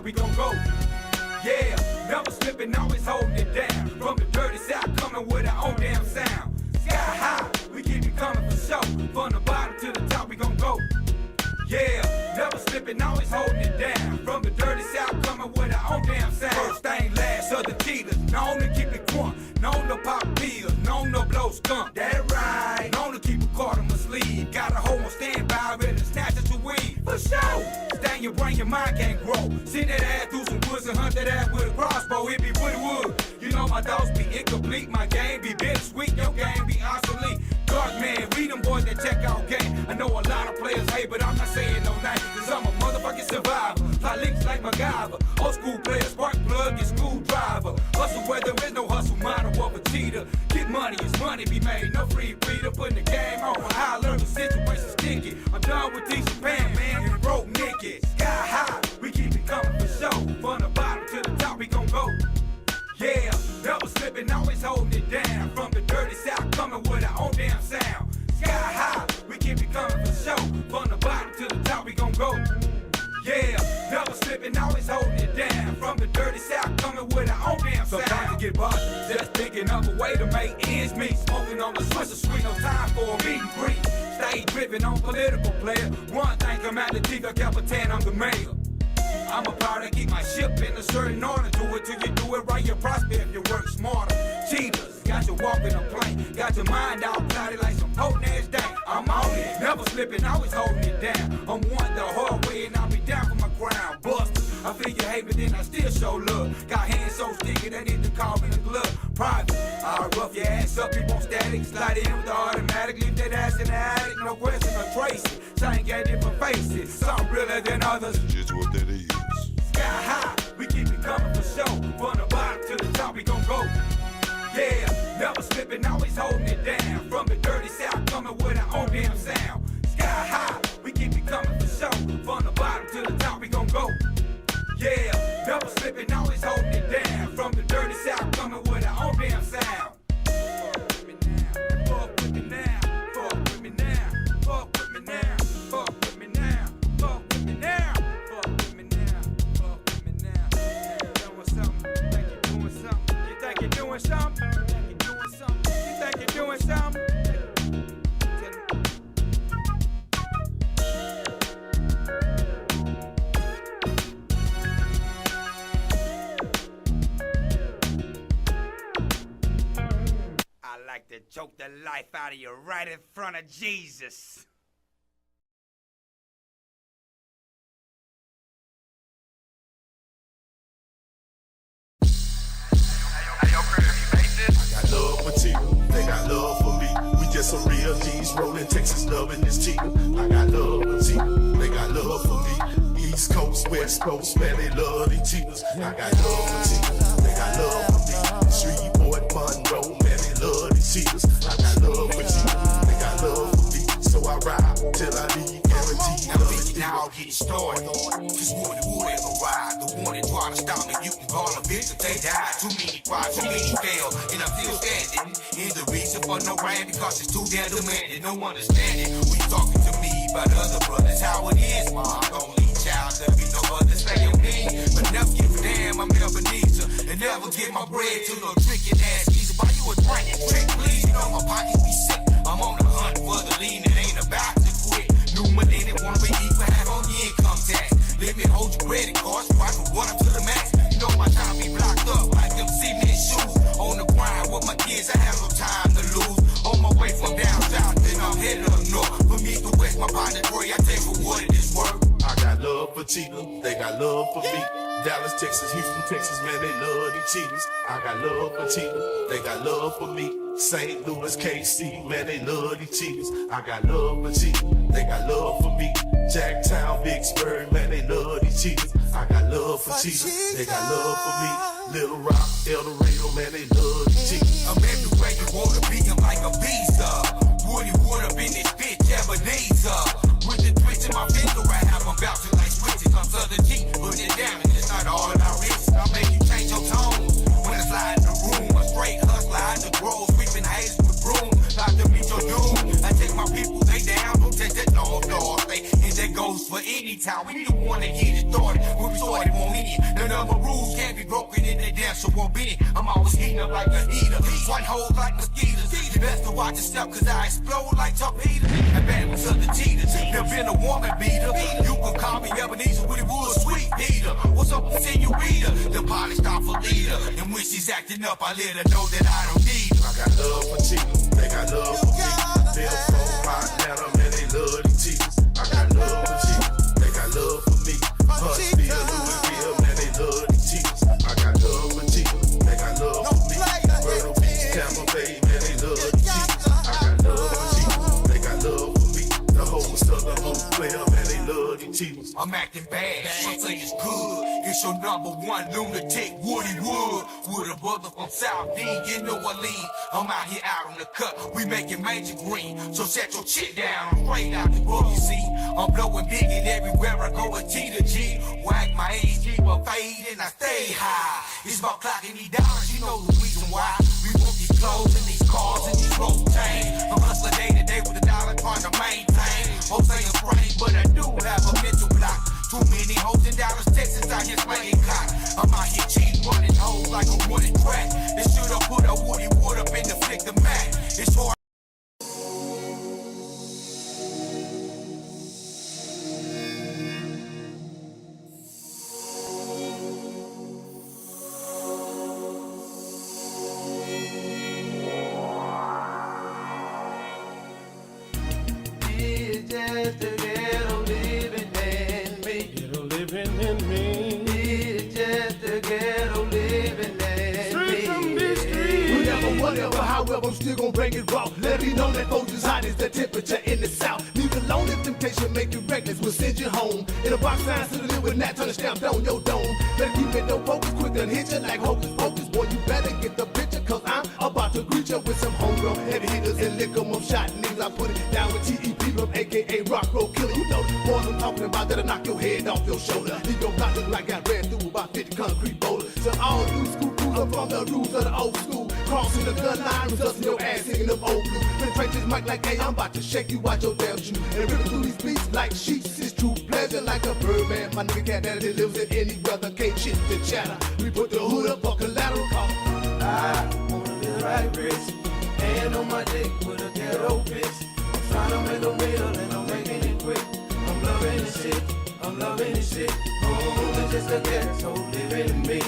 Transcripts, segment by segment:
we gon' go. Yeah, never slipping, always holding it down. From the dirty south, coming with our own damn sound. Sky high, we keep it coming for show. From the bottom to the top, we gon' go. Yeah, never slipping, always holding it down. From the dirty south, coming with our own damn sound. First thing last, other cheaters, known to keep it crunk, known to pop pills, known to blow skunk. That right, known to keep a card on my sleeve. Got a hoe on standby, ready to snatch at your weed. For sure, stay in your brain, your mind can't grow. Send that ass through some woods and hunt that ass with a crossbow. It be wood. You know my thoughts be incomplete, my game be bittersweet, your game be obsolete. Dark man, we them boys that check out game. I know a lot of players hate, but I'm not saying no name, cause I'm a motherfucking survivor. Fly links like MacGyver. Old school player, spark plug, and screwdriver. Hustle where there is no hustle, model of a cheater. Get money, it's money be made, no free breeder. Putting the game on, how I learn the situation sticky. I'm done with teaching Pan, man, and broke Nicky. Sky high, we keep it coming for show. From the bottom to the top, we gon' go. Yeah, never slipping, always holding it down. From the dirty south, coming with our own damn sound. Sky high, we keep it coming for show. From the bottom to the top, we gon' go. Yeah, never slipping, always holding it down. From the dirty south, coming with our own damn sound. Sometimes you get bothered, just thinking of a way to make ends meet. Smoking on the Swisher Sweet, no time for a meet and greet. Stay driven on political player. One thing come out the Tico Capitan, I'm the mayor. I'm a powder, keep my ship in a certain order. Do it till you do it right, you prosper if you work smarter. Cheaters, got you walking a plane. Got your mind all cloudy like some potent ass day. I'm on it, never slipping, always holding it down. I'm one the hard way and I'll be down for my crown. Busters, I feel you hate, but then I still show love. Got hands so sticky, they need to call me the glove. Private, I'll rough your ass up, you won't static. Slide in with the automatic, leave that ass in the attic. No question or tracing, same got different faces. Some realer than others. Just what that is. Sky high, we keep it coming for show. From the bottom to the top, we gon' go. Yeah, never slipping, always holding it down. From the dirty south, coming with our own damn sound. Sky high, we keep it coming for show. From the bottom to the top, we gon' go. Yeah, never slipping, always holding it down. From the dirty south, coming with our own damn sound. Fuck with me now, fuck with me now, fuck with me now, fuck with me now, fuck with me now, fuck with me now, fuck with me now, fuck with me now. Doing something, think you're doing something. You think you're doing something? You think you're doing something? You think you're doing something? I like to choke the life out of you right in front of Jesus. I got love for Tina, they got love for me. We just some real G's rolling Texas, loving this Tina. I got love for Tina, they got love for me. East Coast, West Coast, man, they love these Tinas. I got love for Tina, they got love for me. Shreveport, Monroe, man, they love these Tinas. I got love for Tina, they got love for me. So I ride till I leave, guaranteed. Now bitch, now I'll get started. Just one who ever ride. The one that try to stop me, you can call a bitch if they die. Too many try, too many fail, and I'm still standing. And the reason for no rain because it's too damn demanding. No understanding. We talking to me about other brothers, how it is, ma. Only child, there be no other say your name. But never give a damn, I'm Ebenezer. And never give my bread to no drinking ass geezer. Buy you a drink, please. You know my pockets be sick. I'm on the hunt for the lean, it ain't about to quit. New millennium wanna be equal, have on the income tax. Let me hold your credit cards, so I can run up to the max. You know my time be blocked up like them cement shoes. On the grind with my kids, I have no time to lose. On my way from down south, then I'm headed up north. From east to west, my partner Troy, I take for what it is worth. I got love for Tina, they got love for me. Dallas, Texas, Houston, Texas, man, they love these cheaters. I got love for Tina, they got love for me. St. Louis, KC, man, they love these cheaters. I got love for Tina, they got love for me. Jacktown, Vicksburg, man, they love these cheaters. I got love for Tina, they got love for me. Little Rock, El Dorado, man, they love these cheaters. I'm everywhere you wanna be, I'm like a visa. Woody would up in this bitch, Ebenezer. With the twist in my finger, I have them bouncing like switches. I'm Southern G, put it down, and it's not all about riches. I'll make you change your tone. When I slide in the room, a straight hustler in the grove, sweeping haters with broom. Like to meet your doom. I take my people, they down, don't take that long dog. And that goes for any time. We need the one that get it started. When we started, won't hit it. special one bit. I'm always heating up like a heater. One hole like mosquitoes. You best to watch yourself cause I explode like torpedoes. And bad with other cheaters. Never been a woman beater. You can call me Ebenezer Woody Wood, Sweet Peter. What's up with senorita? The polished off a leader. And when she's acting up, I let her know that I don't need her. I got love for cheaters, they got love for me. They're from my Atlanta, man, they love these cheaters. I got love for cheaters, they got love for me. Huntsville, Louisville, man, they love these cheaters. I got love for cheaters, they got love for me. Myrtle Beach, Tampa Bay, man, they love these cheaters. I got love for cheaters, they got love for me. The whole Southern Hope player, man, they love these cheaters. I'm acting bad, some say it's good. It's your number one lunatic, Woody Wood. With a brother from South D, in New Orleans. I'm out here out on the cut, we making major green. So set your shit down, I'm straight out the book, you see. I'm blowing big and everywhere I go, a G to G. Whack my AG, but fade and I stay high. It's about clocking these dollars, you know the reason why. We want these clothes and these cars and these rope chains. I'm hustling day to day with a dollar trying to maintain. Hope say I'm brain, but I do have a mental block. Too many hoes in Dallas, Texas, out here playing cock. I'm out here cheating, running hoes like a running track. They should have put a Woody Wood up in the flick the Mac. It's hard. It's just a ghetto living in me. Ghetto living in me. It's just a ghetto living in Straight me. from this street. Whatever, whatever, however, I'm still gon' bring it raw. Let me know that folks is hot as the temperature in the south. Leave it alone if temptation make you reckless, we'll send you home. In a box sign, so to live with that, turn the stamp on your dome. Better keep it no focus, quick and hit you like hocus pocus. Boy, you better get the picture, cause I'm about to greet you with some homegrown heavy hitters and lick 'em up shot niggas. I put it down with T.E.P. from AKA Rock Roll Killer. You know the boys I'm talking about that'll knock your head off your shoulder. Leave your block look like I ran through about 50 concrete boulders. So all new school crews are from the rules of the old school. Crossing the gun line, results in your ass singing up old blue. Penetrate this mic like, hey, I'm about to shake you out your damn shoe. And ripping through these beats like sheets. It's true pleasure like a bird, man. My nigga cat that delivers in any weather. Can't shit the chatter. We put the hood up for collateral call. I wanna live right rich. Hand on my dick with a ghetto bitch. I'm trying to make a meal and I'm making it quick. I'm loving this shit. I'm loving this shit. Oh, it's just a ghetto living in me.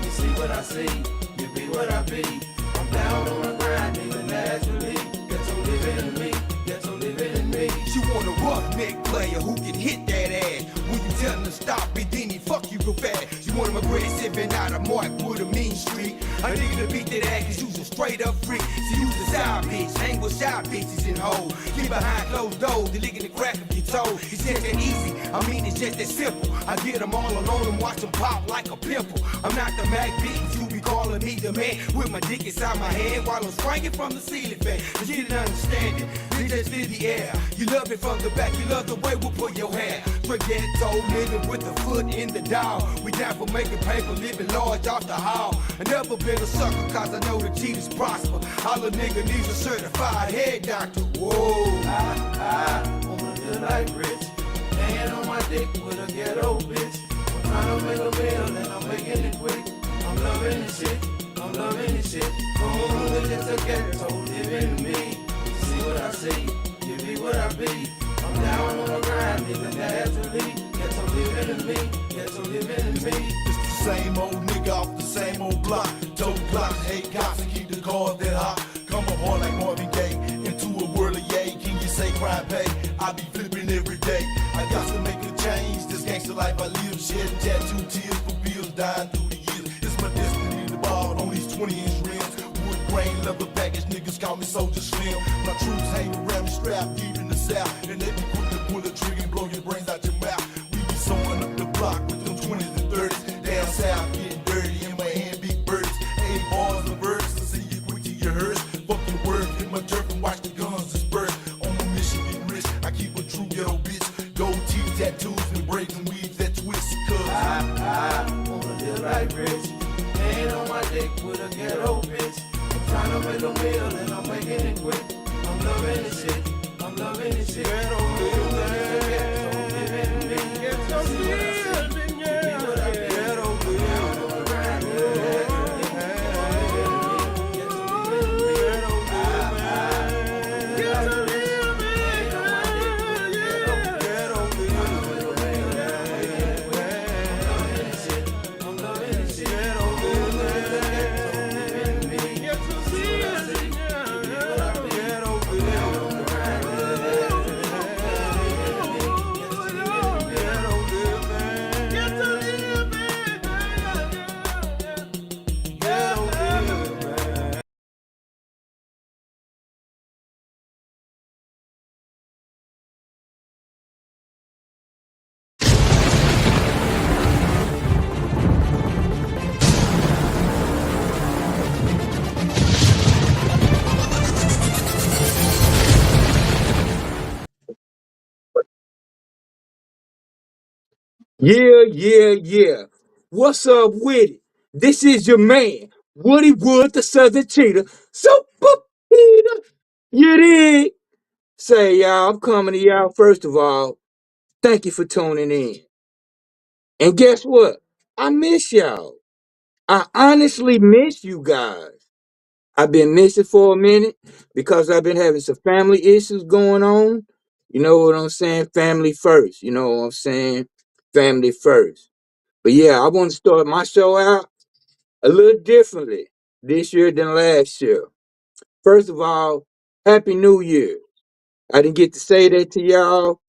You see what I see. You be what I be. I'm down on the grind, nigga, naturally. Ghetto living in me. Ghetto living in me. She want a roughneck player who can hit that ass. When you tell him to stop it, then he fuck you real fast. She want him aggressive and out of mark with a mean streak. A nigga to beat that ass cause you's a straight up freak. She use a side bitch, hang with shy bitches and hoes. Get behind closed doors, they licking the crack of your toe. It's just that easy, I mean it's just that simple. I get them all alone and watch them pop like a pimple. I'm not the Mac Beatles, you be calling me the man. With my dick inside my head while I'm swinging from the ceiling fan. But you didn't understand it, it just in the air. You love it from the back, you love the way we put your hair. Straight ghetto, living with the foot in the dial. We down for making paper, living large off the hall. I never been a sucker cause I know the cheaters prosper. All a nigga needs a certified head doctor. Whoa. I wanna live like rich. Hand on my dick with a ghetto bitch. I'm trying to make a meal and I'm making it quick. I'm loving this shit. I'm loving this shit. Oh, it's just a ghetto living in me. You see what I see. You be what I be. I'm down on the grind, nigga, naturally. Ghetto living in me. Ghetto living in me. It's the same old nigga off the same old block. Dope blocks, 8 cops, and keep the cars that hot. Come up hard like Marvin Gaye into a world of yay. Can you say crime pay? I be flipping every day. I got to make a change. This gangster life I live, shedding tattoo tears for bills dying through the years. It's my destiny to ball on these 20-inch rims. Wood grain, leather package, niggas call me Soldier Slim. My troops hang around me strapped deep in the south, and they be quick to pull the trigger and blow your brains out your mouth. We be sewing up the block with them 20s and 30s. Down south, getting dirty in my hand, big birds. 8 bars of verse, to see you quick to your hearse. Fuck your word, hit my turf and watch the guns disperse. On my mission, get rich, I keep a true ghetto bitch. Gold teeth, tattoos, and braids and weaves that twist. Cause I wanna live like rich. Hand on my dick with a ghetto bitch. I'm trying to make a meal and I'm making it quick. I'm loving this shit. I'm loving this shit. Ghetto living in me. Ghetto living, yeah. Ghetto living, yeah. Yeah, yeah, yeah. What's up with it? This is your man, Woody Wood, the Southern Cheetah. Super Peter. You dig? Say, y'all, I'm coming to y'all. First of all, thank you for tuning in. And guess what? I miss y'all. I honestly miss you guys. I've been missing for a minute because I've been having some family issues going on. You know what I'm saying? Family first. You know what I'm saying? Family first. But yeah, I want to start my show out a little differently this year than last year. First of all, Happy New Year. I didn't get to say that to y'all.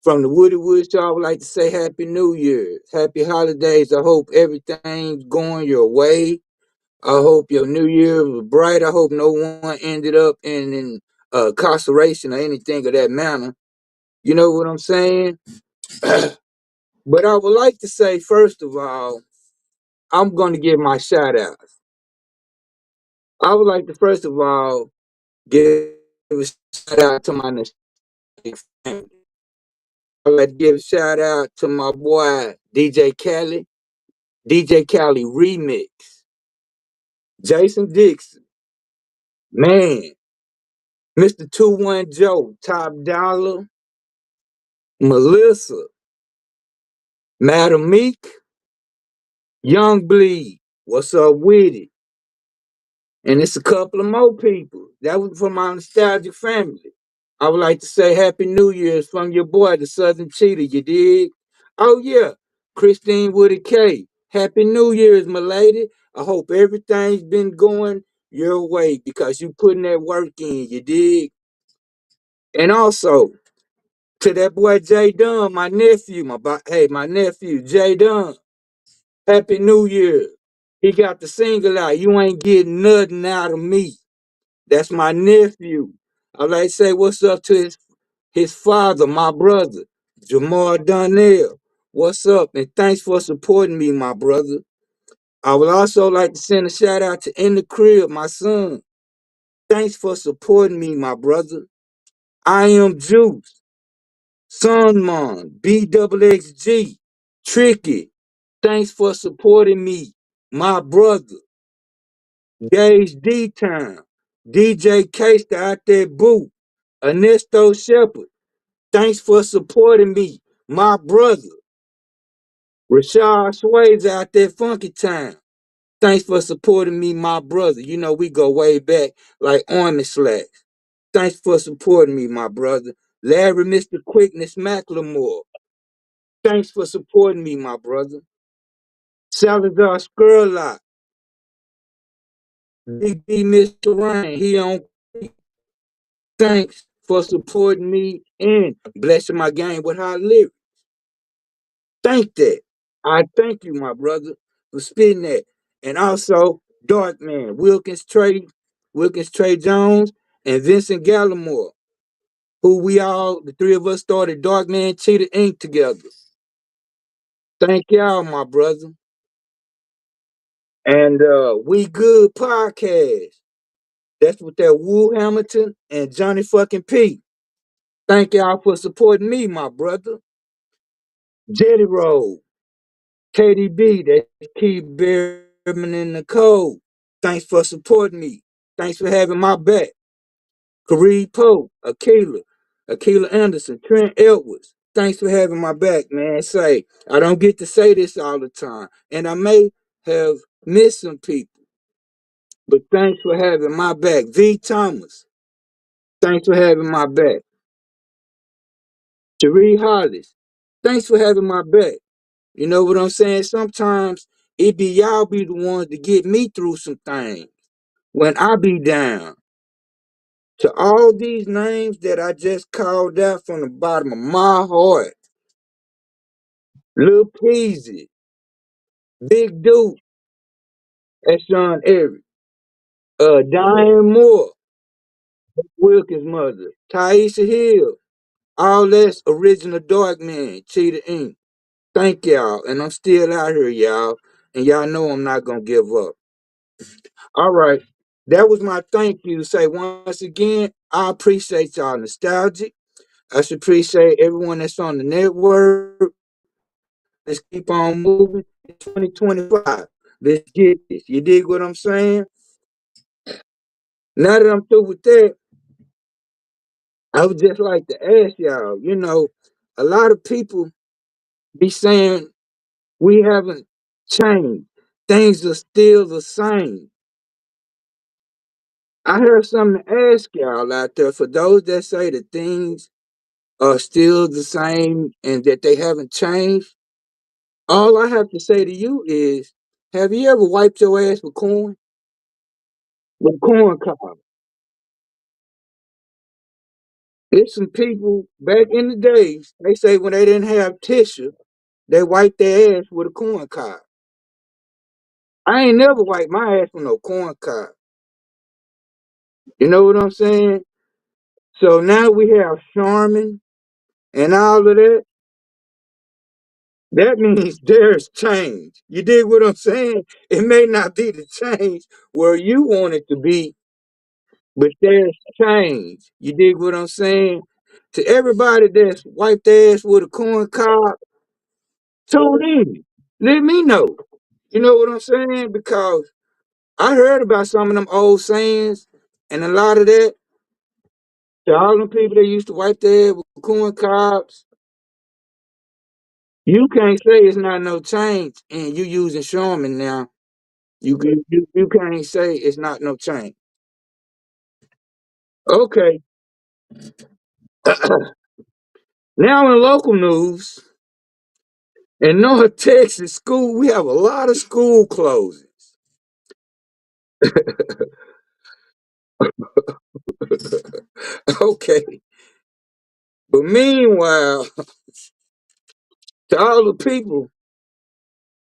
From the Woody Wood Show, I would like to say Happy New Year. Happy holidays. I hope everything's going your way. I hope your New Year was bright. I hope no one ended up in incarceration or anything of that manner. You know what I'm saying? But I would like to say, first of all, I'm going to give my shout out. I would like to first of all give a shout out to my nostalgic family. I would like to give a shout out to my boy DJ Khaled, DJ Khaled Remix, Jason Dixon, man, Mr. 21 Joe, Top Dollar, Melissa, Madam Meek, Young Bleed, what's up with it? And it's a couple of more people. That was from my nostalgic family. I would like to say Happy New Year's from your boy, the Southern Cheetah, you dig? Oh, yeah, Christine with a K. Happy New Year's, my lady. I hope everything's been going your way because you putting that work in, you dig? And also, to that boy Jay Dunn, my nephew, my nephew, Jay Dunn, Happy New Year. He got the single out. You ain't getting nothing out of me. That's my nephew. I like to say what's up to his father, my brother, Jamal Donnell. What's up? And thanks for supporting me, my brother. I would also like to send a shout out to In the Crib, my son. Thanks for supporting me, my brother. I am Juice, Sunmon, BXXG, Tricky. Thanks for supporting me, my brother. Gage D Town, DJ Kester out there, boo. Ernesto Shepherd, thanks for supporting me, my brother. Rashad Sway's out there, Funky Town. Thanks for supporting me, my brother. You know, we go way back like army slacks. Thanks for supporting me, my brother. Larry Mr. Quickness McLemore. Thanks for supporting me, my brother. Salazar Skurlock. Big D Mr. Rain. He on. Thanks for supporting me and blessing my game with how I live. Thank that. I thank you, my brother, for spitting that. And also, Dark Man, Wilkins Trey Jones, and Vincent Gallimore, who the three of us started Dark Man Cheetah Inc. together. Thank y'all, my brother. And We Good Podcast. That's with that Wu Hamilton and Johnny fucking P. Thank y'all for supporting me, my brother. Jetty Roll. KDB, that Keith Behrman in the code. Thanks for supporting me. Thanks for having my back. Kareem Pope, Akila Anderson, Trent Edwards. Thanks for having my back, man. Say, I don't get to say this all the time, and I may have missed some people, but thanks for having my back. V. Thomas, thanks for having my back. Sheree Hollis, thanks for having my back. You know what I'm saying? Sometimes y'all be the ones to get me through some things when I be down. To all these names that I just called out from the bottom of my heart, Lil Peasy, Big Duke, that's Sean Eric, Diane Moore, Wilkins' mother, Taisha Hill, all that's original Dark Man, Cheetah Inc. Thank y'all, and I'm still out here, y'all, and y'all know I'm not gonna give up. All right. That was my thank you. Say once again, I appreciate y'all nostalgic. I should appreciate everyone that's on the network. Let's keep on moving. In 2025, let's get this. You dig what I'm saying? Now that I'm through with that, I would just like to ask y'all, a lot of people be saying we haven't changed. Things are still the same. I heard something to ask y'all out there for those that say that things are still the same and that they haven't changed. All I have to say to you is, have you ever wiped your ass with corn? With corn cob. There's some people back in the days, they say when they didn't have tissue, they wiped their ass with a corn cob. I ain't never wiped my ass with no corn cob. You know what I'm saying? So now we have Charmin and all of that. That means there's change. You dig what I'm saying? It may not be the change where you want it to be, but there's change. You dig what I'm saying? To everybody that's wiped their ass with a corn cob, tune in. Let me know. You know what I'm saying? Because I heard about some of them old sayings and a lot of that. To all them people that used to wipe their ass with corn cobs, you can't say it's not no change and you using Charmin now. You can't say it's not no change. Okay. Now in local news, in North Texas school, we have a lot of school closings. Okay. But meanwhile, to all the people,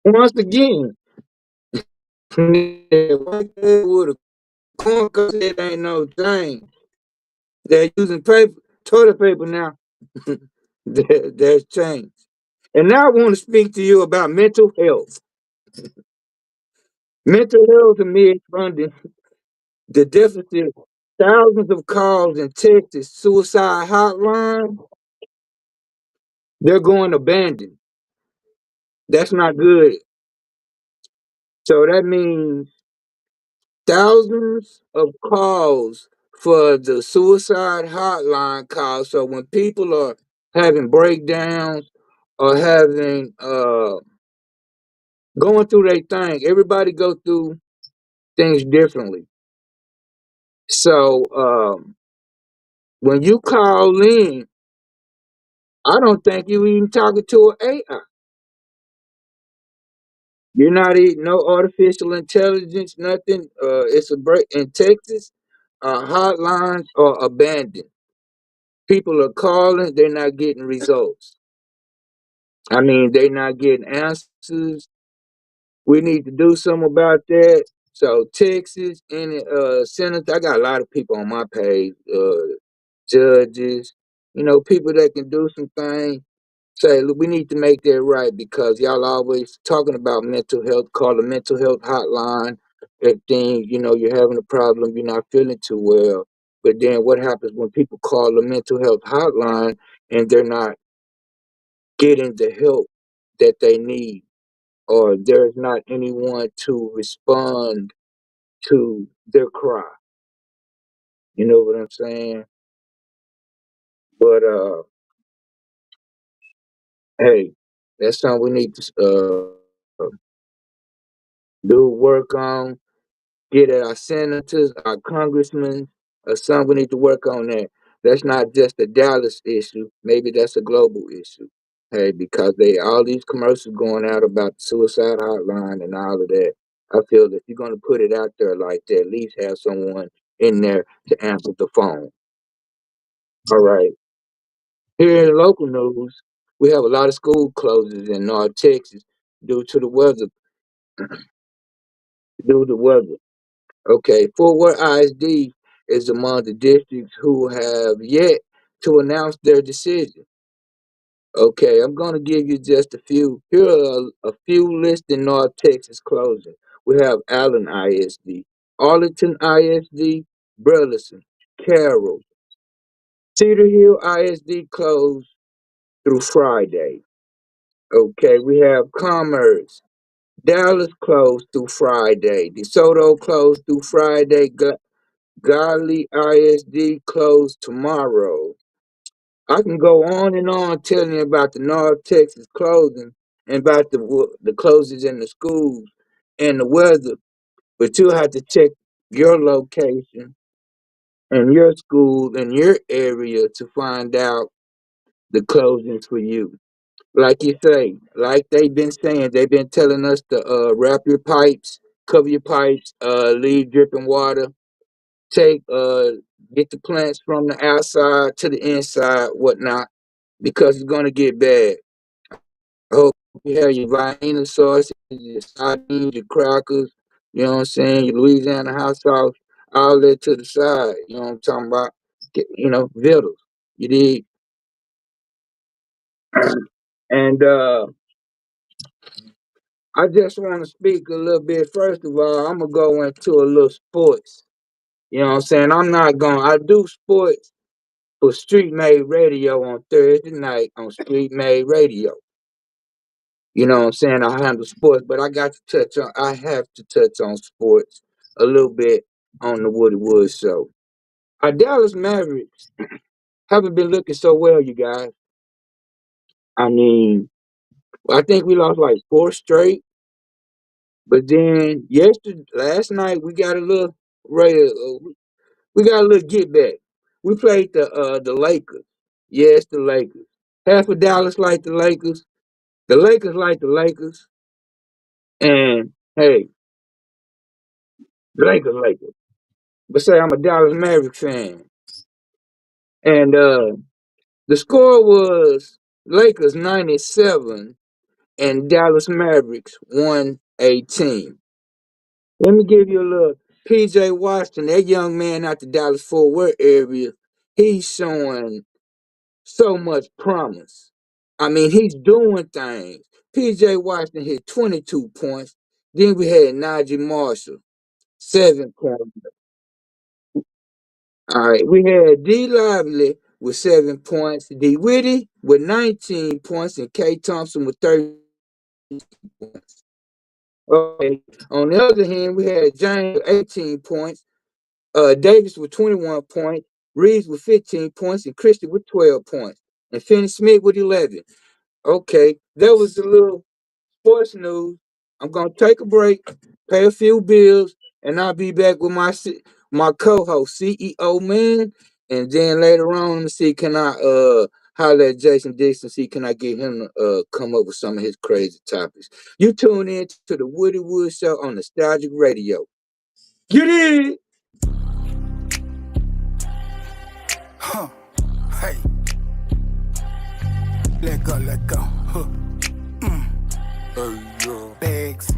once again, right there with a corn cob, it ain't no change. They're using paper, toilet paper now. There's change. And now I want to speak to you about mental health. Mental health and funding, the deficit, thousands of calls in Texas, suicide hotline, they're going abandoned. That's not good. So that means thousands of calls for the suicide hotline calls. So when people are having breakdowns or having going through their thing, everybody go through things differently. So when you call in, I don't think you even talking to an AI. You're not eating no artificial intelligence, nothing. It's a break in Texas. Hotlines are abandoned. People are calling, they're not getting results. I mean, they're not getting answers. We need to do something about that. So Texas, any senator, I got a lot of people on my page, judges, people that can do some things. Say, look, we need to make that right because y'all always talking about mental health. Call the mental health hotline. Everything, you're having a problem, you're not feeling too well. But then what happens when people call the mental health hotline and they're not getting the help that they need, or there's not anyone to respond to their cry? You know what I'm saying? But hey, that's something we need to do work on. Get at our senators, our congressmen, or something. We need to work on that. That's not just a Dallas issue. Maybe that's a global issue. Hey, because they all these commercials going out about the suicide hotline and all of that. I feel that if you're gonna put it out there like that, at least have someone in there to answer the phone. All right. Here in local news, we have a lot of school closures in North Texas due to the weather. Due to weather. Okay, Fort Worth ISD is among the districts who have yet to announce their decision. Okay, I'm going to give you just a few. Here are a few listed North Texas closing. We have Allen ISD, Arlington ISD, Burleson, Carroll, Cedar Hill ISD closed through Friday. Okay, we have Commerce. Dallas closed through Friday. DeSoto closed through Friday. Godly ISD closed tomorrow. I can go on and on telling you about the North Texas closing and about the closings in the schools and the weather, but you'll have to check your location and your school and your area to find out the closings for you. Like you say, like they've been saying, they've been telling us to wrap your pipes, cover your pipes, leave dripping water, take get the plants from the outside to the inside, whatnot, because it's gonna get bad. I hope you have your Vienna sauce, your sardines, your crackers, you know what I'm saying, your Louisiana hot sauce, all that to the side. You know what I'm talking about? Vittles. You dig? And I just want to speak a little bit. First of all, I'm gonna go into a little sports. You know what I'm saying? I do sports for Street Made Radio on Thursday night on Street Made Radio. You know what I'm saying? I handle sports, but I have to touch on sports a little bit on the Woody Woods show. Our Dallas Mavericks haven't been looking so well, you guys. I mean, I think we lost like four straight, but then last night we got a little get back. We played the Lakers. Yes, the Lakers. Half of Dallas like the Lakers. The Lakers like the Lakers. And hey, the Lakers. But say I'm a Dallas Maverick fan. And the score was Lakers 97 and Dallas Mavericks 118. Let me give you a little PJ Washington, that young man out the Dallas Fort Worth area. He's showing so much promise. I mean, he's doing things. PJ Washington hit 22 points. Then we had Najee Marshall, 7 points. All right, we had D Lively with 7 points, D Whitty with 19 points, and K Thompson with 30 points. Okay. On the other hand, we had James with 18 points, Davis with 21 points, Reeves with 15 points, and Christie with 12 points, and Finney Smith with 11. Okay, that was a little sports news. I'm gonna take a break, pay a few bills, and I'll be back with my co-host CEO Man, and then later on, let me see, can I holler at Jason Dixon, see can I get him to come up with some of his crazy topics. You tune in to the Woody Wood Show on Nostalgic Radio. Get it! Huh. Hey. Let go. Huh. Bags.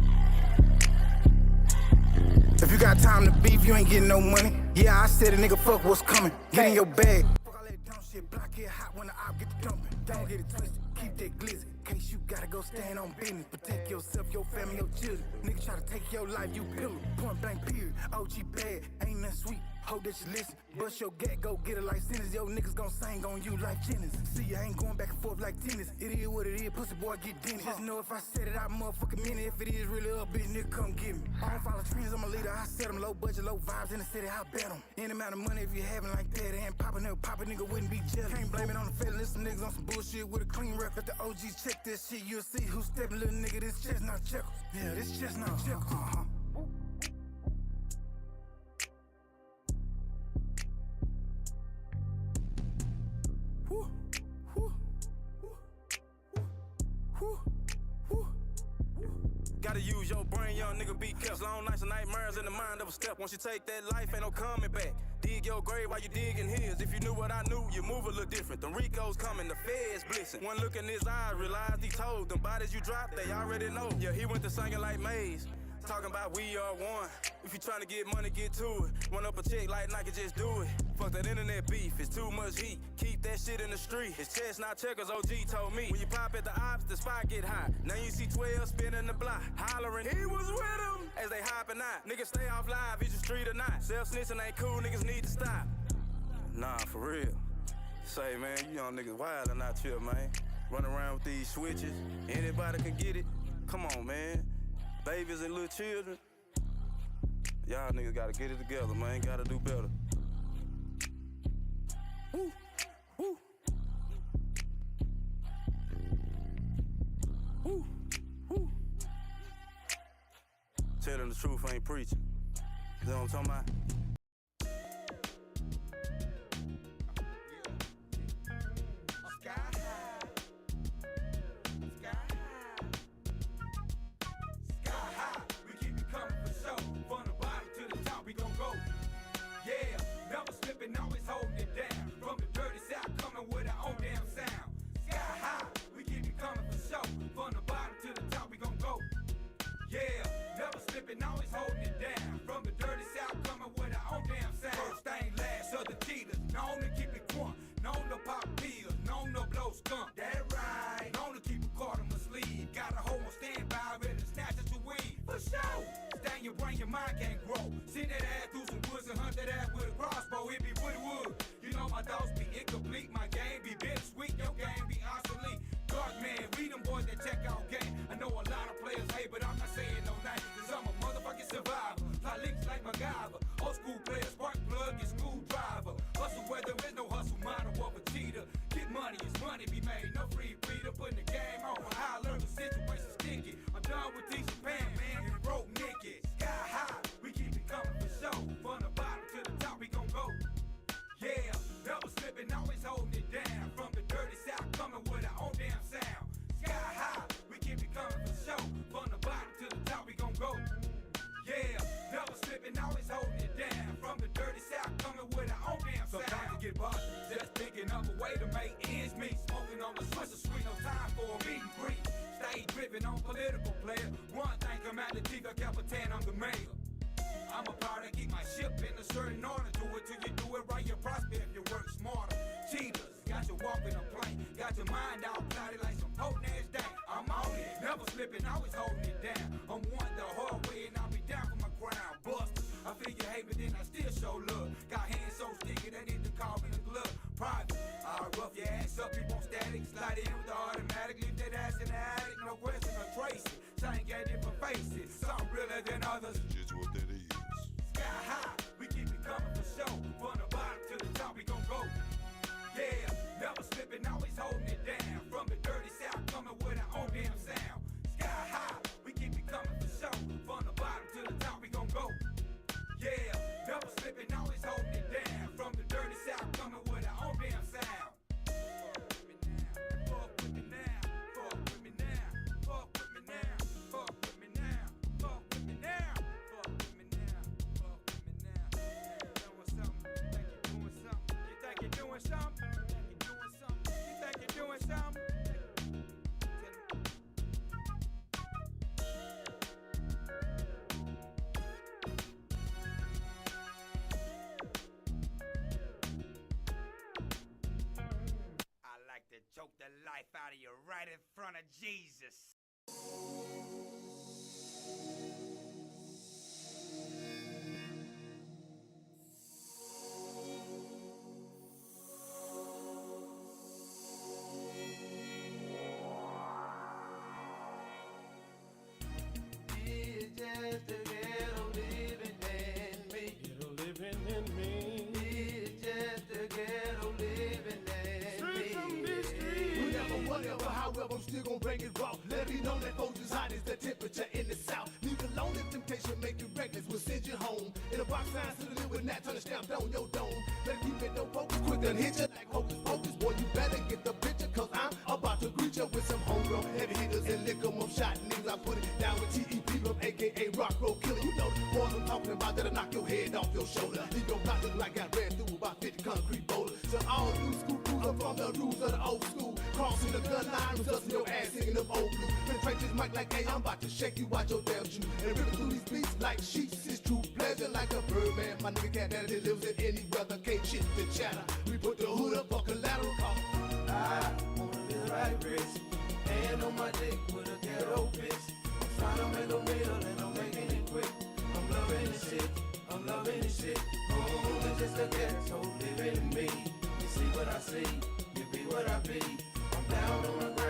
If you got time to beef, you ain't getting no money. Yeah, I said a nigga fuck what's coming. Get in your bag. Fuck all that dumb shit. Block it hot when the op get the dumping. Don't get it twisted. Keep that glizzy. Case you gotta go stand on business. Protect yourself, your family, your children. Nigga try to take your life, you pillar. Point blank period. OG bad. Ain't nothing sweet. Hope that you listen. Bust your gat, go get it like sinners. Yo, niggas gon' sing on you like Jennings. See, I ain't going back and forth like tennis. It is what it is, pussy boy, get dented. Just know if I set it out, motherfucking minute. If it is really up, bitch, nigga, come get me. I don't follow trends, I'm a leader. I set them low budget, low vibes in the city, I bet them. Any amount of money if you having like that, and poppin' nigga wouldn't be jealous. Can't blame it on the feeling. Some niggas on some bullshit with a clean record. The OGs check this shit, you'll see who's stepping, little nigga. This chestnut checkers. Yeah, this chestnut checkers. Gotta use your brain, young nigga, be kept. Long nights and nightmares in the mind of a step. Once you take that life, ain't no coming back. Dig your grave while you digging his. If you knew what I knew, you move a little different. The Ricos coming, the feds blissing. One look in his eyes, realized he told them bodies you dropped, they already know. Yeah, he went to singing like Maze. Talking about we are one. If you tryna get money, get to it. Run up a check like Nike, just do it. Fuck that internet beef, it's too much heat. Keep that shit in the street. It's chestnut checkers, OG told me. When you pop at the ops, the spot get hot. Now you see 12 spinning the block. Hollering, he was with him. As they hopping out. Niggas stay off live, is you street or not. Self-snitching ain't cool, niggas need to stop. Nah, for real. Say, man, you young niggas wild and not chill, man. Run around with these switches. Anybody can get it. Come on, man. Babies and little children. Y'all niggas gotta get it together, man. Gotta do better. Woo. Woo. Woo. Woo. Telling the truth ain't preaching. You know what I'm talking about? Always holding it down. From the dirty south, coming with our own damn sound. Sky high, we keep it coming for show. From the bottom to the top, we gon' go. Yeah, never slipping, always holding it down. From the dirty south, coming with our own damn sound. First thing last, other cheaters. Known to keep it crunk. Known to pop pills. Known to blow skunk. That right. Known to keep a card on my sleeve. Got a hoe on standby, ready to snatch at your weed. For sure. Stay in your brain, your mind can't grow. Send that ass through some woods and hunt that ass with a crossbow. It be wood. You know my thoughts be incomplete. My game be bittersweet. Your game be obsolete. Dark man, we them boys that check out game. I know a lot of players hate, but I'm not saying no name. Cause I'm a motherfucking survivor. Fly links like MacGyver. Old school players, spark plug and screwdriver. Hustle where there is no hustle, model of a cheater. Get money, it's money be made. No free breeder. Putting the game on. How I learn the situation sticky. I'm done with teaching Pan, man. And broke Nicky. Sky high, we keep it coming for show. From the bottom to the top, we gon' go. Yeah, never slipping, always holding it down. From the dirty south, coming with our own damn sound. Sky high, we keep it coming for show. From the bottom to the top, we gon' go. Yeah, never slipping, always holding it down. From the dirty south, coming with our own damn sound. Sometimes you get bothered, just thinking of a way to make ends meet. Smoking on the Swisher Sweet, no time for a meet and greet. Stay driven on political player. One thing, Commander Chico Capitan, I'm the mayor. I'm a power to keep my ship in a certain order. Do it till you do it right, you prosper if you work smarter. Cheaters, got you walking a plank. Got your mind all cloudy like some potent ass dank. I'm on it, never slipping, always holding it down. I'm one the hard way and I'll be down for my crown. Busters, I feel you hate, but then I still show love. Got hands so sticky, they need to call me the glove. Private, I'll rough your ass up, keep on static. Slide in with the automatic, leave that ass in the attic. No question or trace it. Same get different faces. Some realer than others. Just what that is. Sky high, we keep it coming for show. From the bottom to the top, we gon' go. Yeah, never slipping, always holding it down. From the dirty south, coming with our own damn sound. Sky high, we keep it coming for show. From the bottom to the top, we gon' go. Yeah, never slipping, always holding it down. From the dirty south, coming with our own damn sound. Fuck with me now, fuck with me now, fuck with me now, fuck with me now, fuck with me now, fuck with me now, fuck with me now, fuck with me now. You think you're doing something? You think you're doing something? You think you're doing something? I like to choke the life out of you right in front of Jesus. It's just a ghetto living in me. Ghetto living in me. It's just a ghetto living in Straight from me. the street. Whatever, however, I'm still gon' bring it raw. Let me know that folks is hot as the temperature in the south. Leave it alone if temptation make you reckless. We'll send you home. In a box sign to the live with that, turn the stamped on your dome. Better keep it no focus, quick and hit you like hocus pocus. Boy, you better get the picture, cause I'm about to greet you with some homegrown heavy hitters and lick 'em up shot niggas. I put it down with TEP from AKA Rock Roll Killer. You know the boys I'm talking about that'll knock your head off your shoulder. Leave your block look like I ran through about 50 concrete boulders. So all new school crews are from the rules of the old school. Crossing the gun line, resulting your ass singing them old blues. Penetrate this mic like, hey, I'm about to shake you out your damn shoe. And rip through these beats like sheets. It's true pleasure like a birdman. My nigga cat that lives in any weather. Can't shit the chatter. We put the hood up for collateral call. I wanna live right rich. Hand on my dick with a ghetto bitch. I'm trying to make a meal and I'm making it quick. I'm loving this shit. I'm loving this shit. Oh, it's just a ghetto living in me. You see what I see. You be what I be. I'm down on the ground.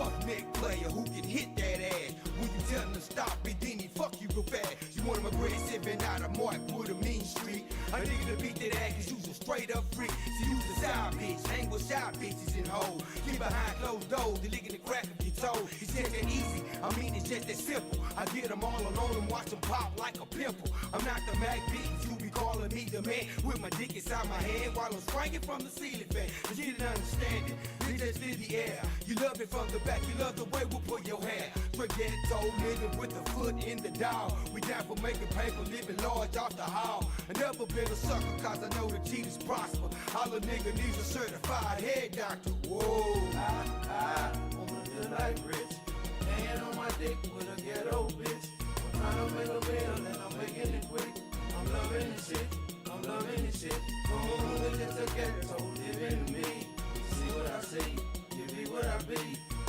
roughneck player who can hit that ass. When you tell him to stop it, then he fuck you real fast. You want him aggressive and not a mark with a mean street. A nigga to beat that ass cause you's a straight up freak. See, you's a side bitch, hang with shy bitches and hoes. Get behind closed doors, they licking the crack of your toe. It's just that easy, I mean it's just that simple. I get them all alone and watch them pop like a pimple. I'm not the Mac Beats, you be calling me the man. With my dick inside my head while I'm swinging from the ceiling fan. But you didn't understand it, it just in the air. You love it from the back, you love the way we pull your hair. Straight ghetto nigga with the foot in the dog. We down for making paper, living large off the hall. I never been a sucker cause I know the cheaters prosper. All a nigga needs a certified head doctor. Whoa. I wanna feel like rich. Hand on my dick with a ghetto bitch. I'm trying to make a meal and I'm making it quick. I'm loving this shit. I'm loving this shit. Oh, it's just a ghetto living in me. See what I see, you be what I be.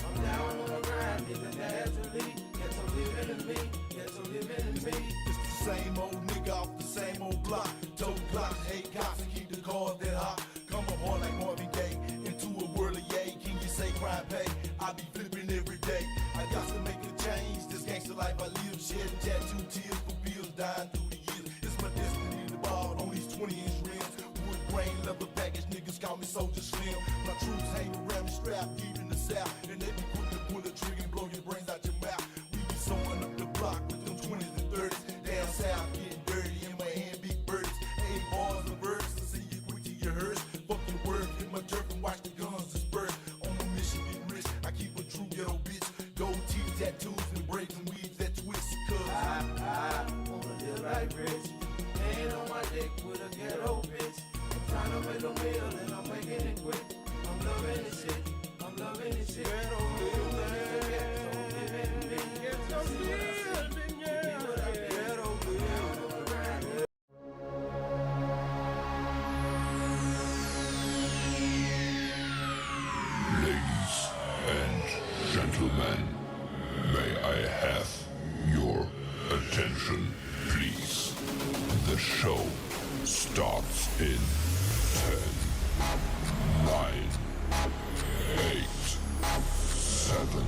I'm down on the grind, living naturally. Ghetto living in me, ghetto living in me. It's the same old nigga off the same old block. Dope block, hate cops and keep the cars that hot. Come up hard like Marvin Gaye into a world of yay. Can you say crime pay? I be flipping every day. I got to make a change. This gangster life I live, shedding tattoo tears for bills dying through the years. It's my destiny to ball on these 20-inch rims. Wood grain, leather package, niggas call me Soldier Slim. My troops hang around me strapped deep in the south, and they be quick to pull the trigger and blow your brains out your mouth. We be sewing up the block with them 20s and 30s. Down south, getting dirty in my hand, big birdies. Hey, bars and birds, I see you quick to your hearse. Fuck your word, hit my turf and watch the guns disperse. On the mission, getting rich, I keep a true ghetto bitch. Gold teeth, tattoos, and braids and weaves that twist. Cause I wanna feel like rich. Hand on my dick with a ghetto bitch. I'm trying to make a meal and I'm making it quick. I'm loving this shit. I'm loving this shit. Ghetto living, living in me. Ghetto living, yeah. Ghetto living. Ladies and gentlemen, may I have your attention, please? The show starts in 10, 9, 8, 7,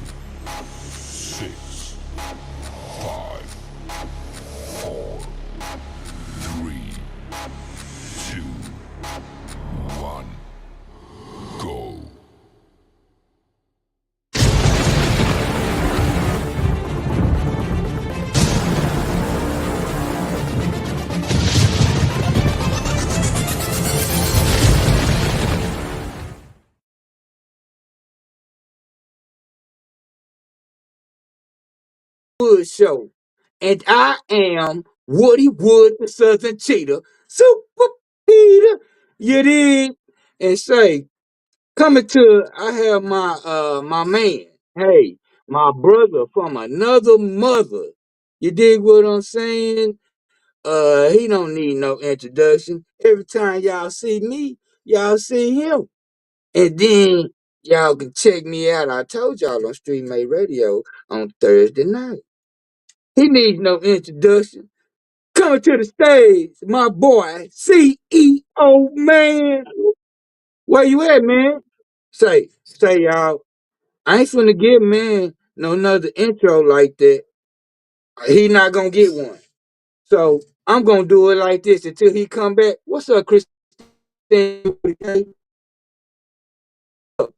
6, 5, 4, 3, 2, 1, go. Wood Show. And I am Woody Wood, the Southern Cheetah. Super Peter. You dig? And say, coming to, I have my man. Hey, my brother from another mother. You dig what I'm saying? He don't need no introduction. Every time y'all see me, y'all see him. And then y'all can check me out. I told y'all on Street Made Radio on Thursday night. He needs no introduction. Coming to the stage, my boy, CEO man. Where you at, man? Say, y'all. I ain't finna give man no another intro like that. He not gonna get one. So I'm gonna do it like this until he come back. What's up, Christine? You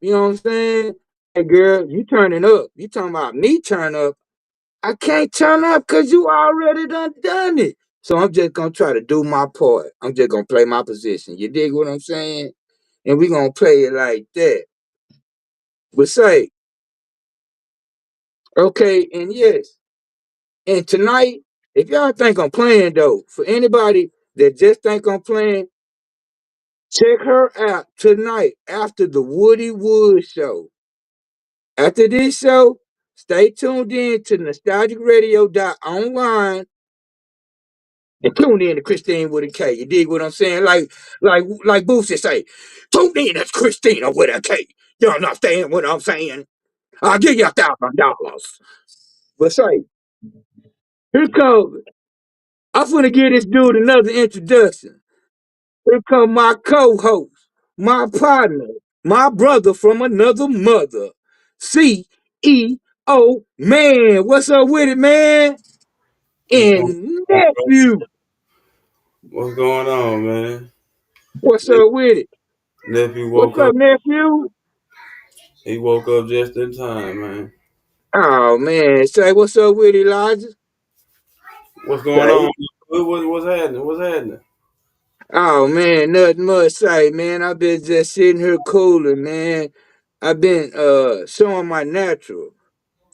know what I'm saying? Hey girl, you turning up. You talking about me turn up. I can't turn up because you already done it. So I'm just gonna try to do my part. I'm just gonna play my position. You dig what I'm saying? And we gonna play it like that. But say, okay, and yes. And tonight, if y'all think I'm playing though, for anybody that just think I'm playing, check her out tonight after the Woody Wood show. After this show, stay tuned in to nostalgicradio.online and tune in to Christine with a K. You dig what I'm saying? Like Boosie say, tune in to Christina with a K. You understand what I'm saying? I'll give you $1,000. But say, here comes, I'm finna give this dude another introduction. Here come my co-host, my partner, my brother from another mother, CEO CEO, man. What's up with it, man? What's going And on, bro? nephew, What's going on, man? what's Ne- up with it? Nephew What's woke up, up. nephew? He woke up just in time, man. Oh man, say what's up with Elijah? What's going Say, on? What's happening? What's happening? oh man, nothing much say, man. I've been just sitting here cooling, man. I've been showing my natural.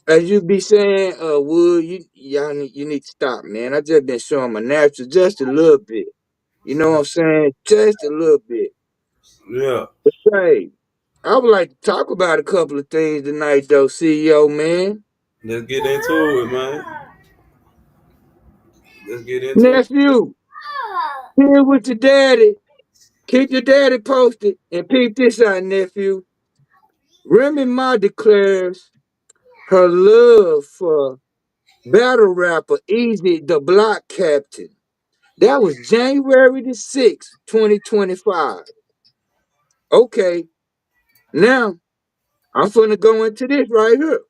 As you be saying, Wood, you need to stop, man. I just been showing my natural just a little bit. You know what I'm saying? Just a little bit. Yeah, Say, I would like to talk about a couple of things tonight, though, CEO man. let's get into it, man. Let's get into it. Nephew, here with your daddy. Keep your daddy posted and peep this out, nephew. Remy Ma declares her love for battle rapper Easy the Block Captain. That was January the 6th, 2025. Okay, now I'm finna go into this right here.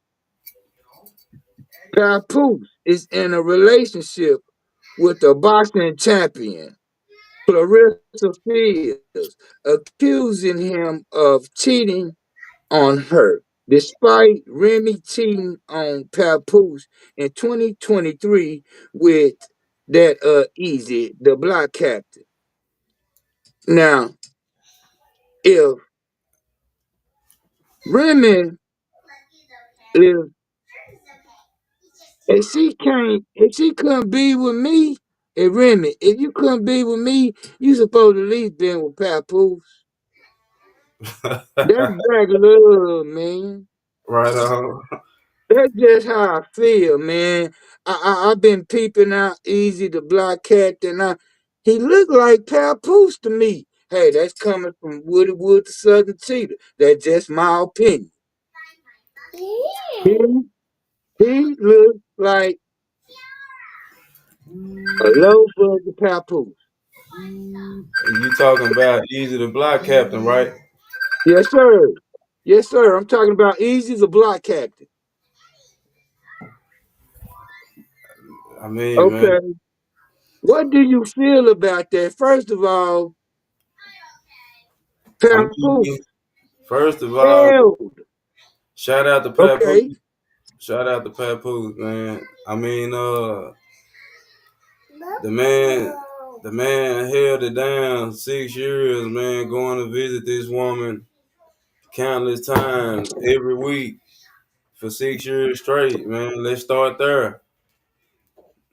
Papoose is in a relationship with a boxing champion, Clarissa Fields, accusing him of cheating on her. Despite Remy cheating on Papoose in 2023 with that Easy, the Block Captain. Now, if Remy if if she couldn't be with me, and Remy, if you couldn't be with me, you supposed to at least been with Papoose. That's regular love, man. Right on. That's just how I feel, man. I've been peeping out Easy the Block Captain. He looked like Papoose to me. Hey, that's coming from Woody Wood the Southern Cheetah. That's just my opinion. He he looked like a low budget Papoose. You talking about Easy the Block Captain, right? Yes, sir. Yes, sir. I'm talking about Easy the Block Captain. I mean, man. Okay. What do you feel about that? First of all, I Papoose mean, first of all, failed. shout out to Papoose. Okay. Shout out to Papoose, man. I mean, the man, the man held it down 6 years, man, going to visit this woman countless times every week for 6 years straight, man. Let's start there.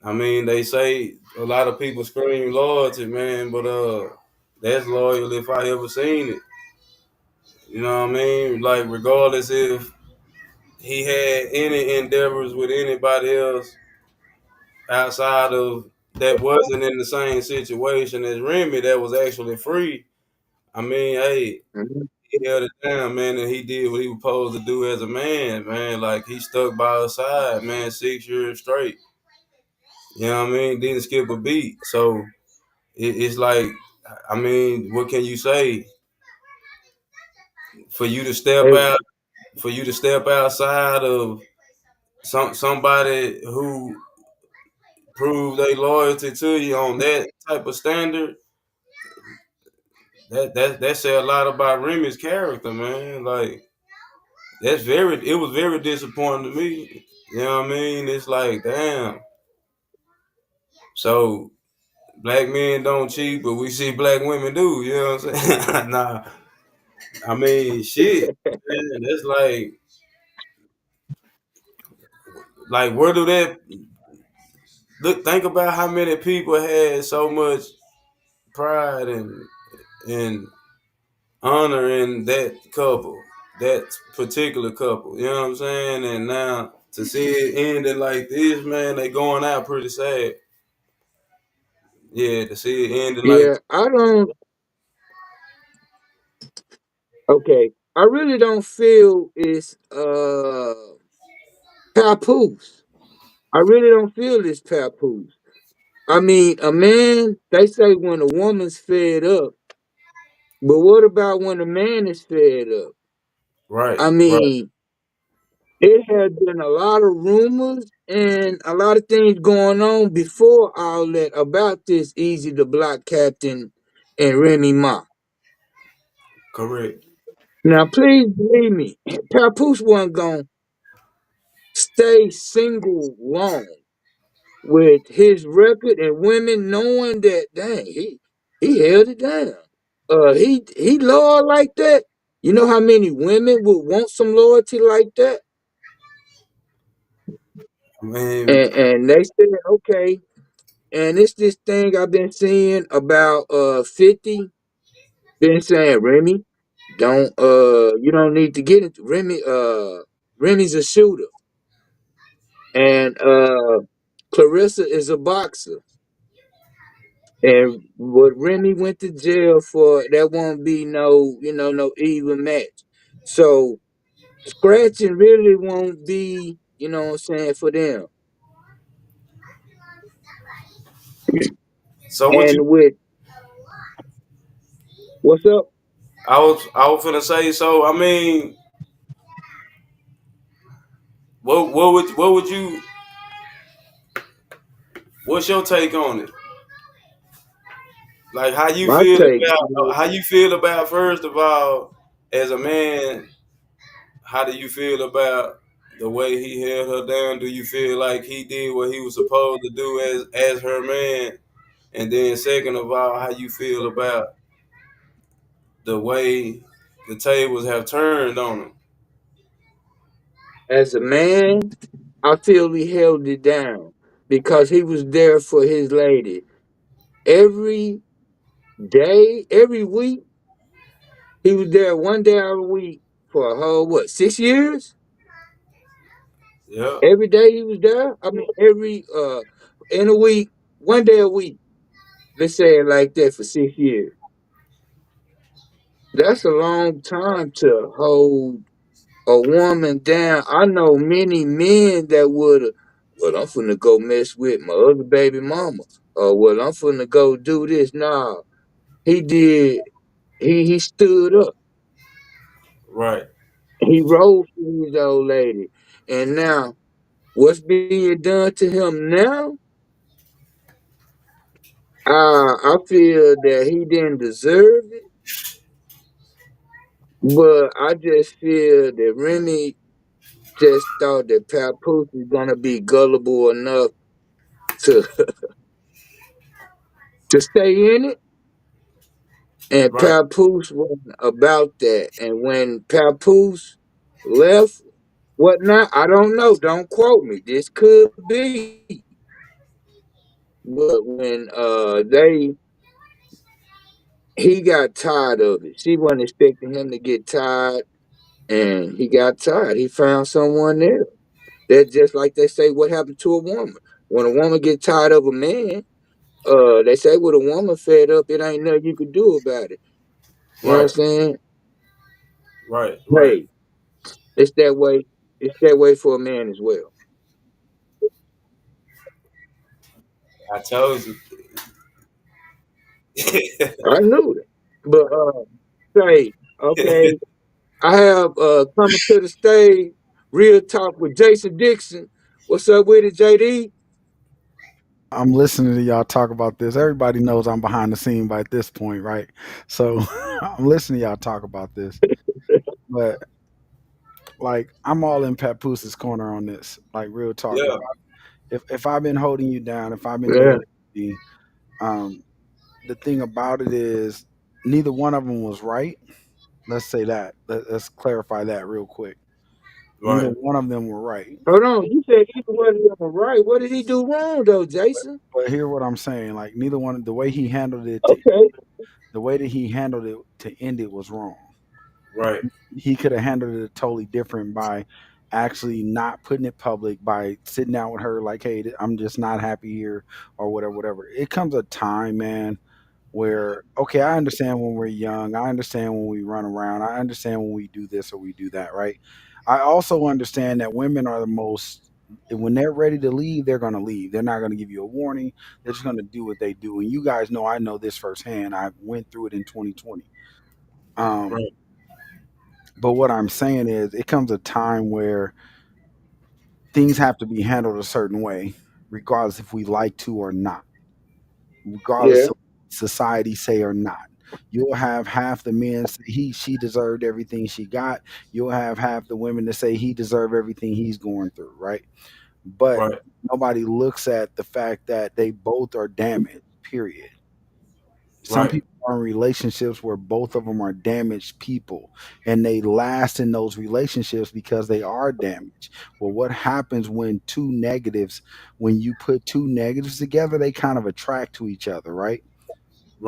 I mean, they say a lot of people scream loyalty, man, but that's loyal if I ever seen it. You know what I mean? Like regardless if he had any endeavors with anybody else outside of that wasn't in the same situation as Remy that was actually free. I mean, hey, Mhm. he held it down, man, and he did what he was supposed to do as a man, man. Like he stuck by her side, man, 6 years straight. You know what I mean? Didn't skip a beat. So it's like, I mean, what can you say for you to step Hey, out? For you to step outside of somebody who proved their loyalty to you on that type of standard, that said a lot about Remy's character, man. Like it was very disappointing to me. You know what I mean? It's like, damn. So black men don't cheat, but we see black women do. You know what I'm saying? Nah, I mean, shit, man. That's like where do that look? Think about how many people had so much pride and honor in that couple, that particular couple. You know what I'm saying? And now to see it ending like this, man, they going out pretty sad. Yeah, to see it ending like yeah, I don't. Okay, I really don't feel it's Papoose. I really don't feel it's Papoose. I mean, a man. They say when a woman's fed up, but what about when a man is fed up? right, I right. mean, it had been a lot of rumors and a lot of things going on before all that about this Easy the Block Captain and Remy Ma. Correct. Now, please believe me, Papoose wasn't going to stay single long with his record and women knowing that, dang, he held it down. He loyal like that. You know how many women would want some loyalty like that? I mean, And they said, okay. And it's this thing I've been seeing about 50 been saying, Remy, don't you don't need to get into Remy's a shooter. And Clarissa is a boxer. And what Remy went to jail for, that won't be no, no even match. So scratching really won't be, what I'm saying, for them. so what you? And with what's up? I was finna say. So I mean, what would you? What's your take on it? Like My take is, how you feel about first of all, as a man, how do you feel about the way he held her down? Do you feel like he did what he was supposed to do as her man? And then second of all, how you feel about the way the tables have turned on him? as a man, I feel he held it down because he was there for his lady every day, every week. He was there one day out of the week for a whole what 6 years. Yeah, Every day he was there. I mean, every in a week, one day a week. Let's say it like that for 6 years. That's a long time to hold a woman down. I know many men that would have, well, I'm finna go mess with my other baby mama. Or well, I'm finna go do this. Nah, he did. He stood up. right, He rode for his old lady. And now, what's being done to him now? I feel that he didn't deserve it, but I just feel that Remy just thought that Papoose was gonna be gullible enough to to stay in it, and right, Papoose wasn't about that. And when Papoose left, whatnot, I don't know. Don't quote me. This could be, but when he got tired of it. She wasn't expecting him to get tired, and he got tired. He found someone else. That's just like they say, what happened to a woman? When a woman get tired of a man, they say with a woman fed up, it ain't nothing you could do about it. You know what I'm right, saying? right. Hey, it's that way. It's that way for a man as well. I told you. I knew that. But say, okay, I have coming to the stage, real talk with Jason Dixon. What's up with it, JD? I'm listening to y'all talk about this. Everybody knows I'm behind the scene by this point, right? So I'm listening to y'all talk about this. But like I'm all in Papooses corner on this. Like real talk, Yeah, bro. If I've been holding you down, if I've been Yeah. doing it, um, the thing about it is neither one of them was right. Let's say that. Let's clarify that real quick. Neither right. one of them were right. Hold on. You said either one of them were right. What did he do wrong though, Jason? But hear what I'm saying. Like neither one, the way he handled it to Okay. the way that he handled it to end it was wrong. Right, He could have handled it totally different by actually not putting it public, by sitting down with her like, hey, I'm just not happy here or whatever, whatever. It comes a time, man, where okay, I understand when we're young, I understand when we run around, I understand when we do this or we do that, right? I also understand that women are the most when they're ready to leave, they're going to leave. They're not going to give you a warning. They're just going to do what they do. And you guys know I know this firsthand. I went through it in 2020. Um, right, but what I'm saying is, it comes a time where, things have to be handled a certain way, regardless if we like to or not, regardless Yeah. of what society say or not. You'll have half the men say she deserved everything she got. You'll have half the women that say he deserved everything he's going through, right? But Right. nobody looks at the fact that they both are damaged, period. Some Right. people are in relationships where both of them are damaged people and they last in those relationships because they are damaged. Well, what happens when you put two negatives together, they kind of attract to each other, right?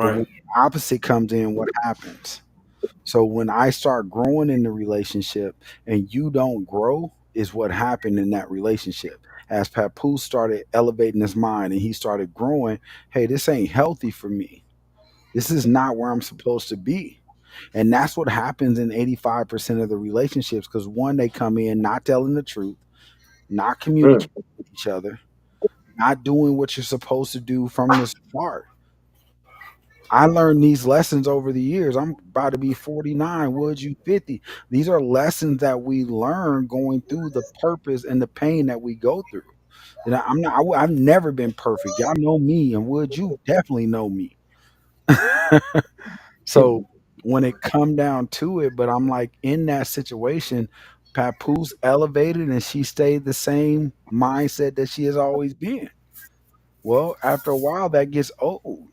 But when Right. the opposite comes in, what happens? So when I start growing in the relationship and you don't grow, is what happened in that relationship. As Papoose started elevating his mind and he started growing, hey, this ain't healthy for me. This is not where I'm supposed to be. And that's what happens in 85% of the relationships because one, they come in not telling the truth, not Mm. communicating with each other, not doing what you're supposed to do from the start. I learned these lessons over the years. I'm about to be 49. Would you 50? These are lessons that we learn going through the purpose and the pain that we go through. And I've never been perfect. Y'all know me, and Would you definitely know me. So when it come down to it, but I'm like in that situation, Papoose elevated and she stayed the same mindset that she has always been. Well, after a while, that gets old.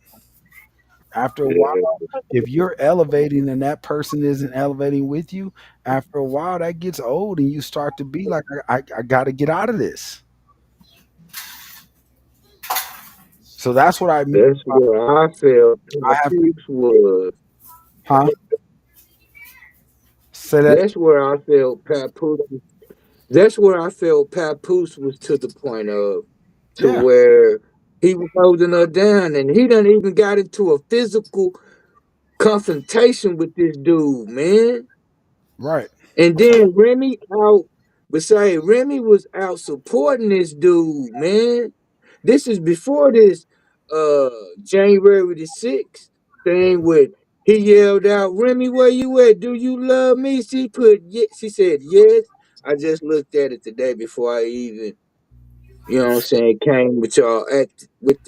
After a while, Yeah. if you're elevating and that person isn't elevating with you, after a while, that gets old and you start to be like, I got to get out of this. So that's what I mean. That's where I felt I have to, Papoose was. huh? Say that. That's where I felt Papoose. That's where I felt Papoose was to the point of to Yeah, where he was holding her down, and he done even got into a physical confrontation with this dude, man. right. And then Remy out, beside Remy was out supporting this dude, man. This is before this uh January the 6th thing with he yelled out, Remy, where you at? Do you love me? She said yes. I just looked at it today before I even, you know what I'm saying, came with y'all with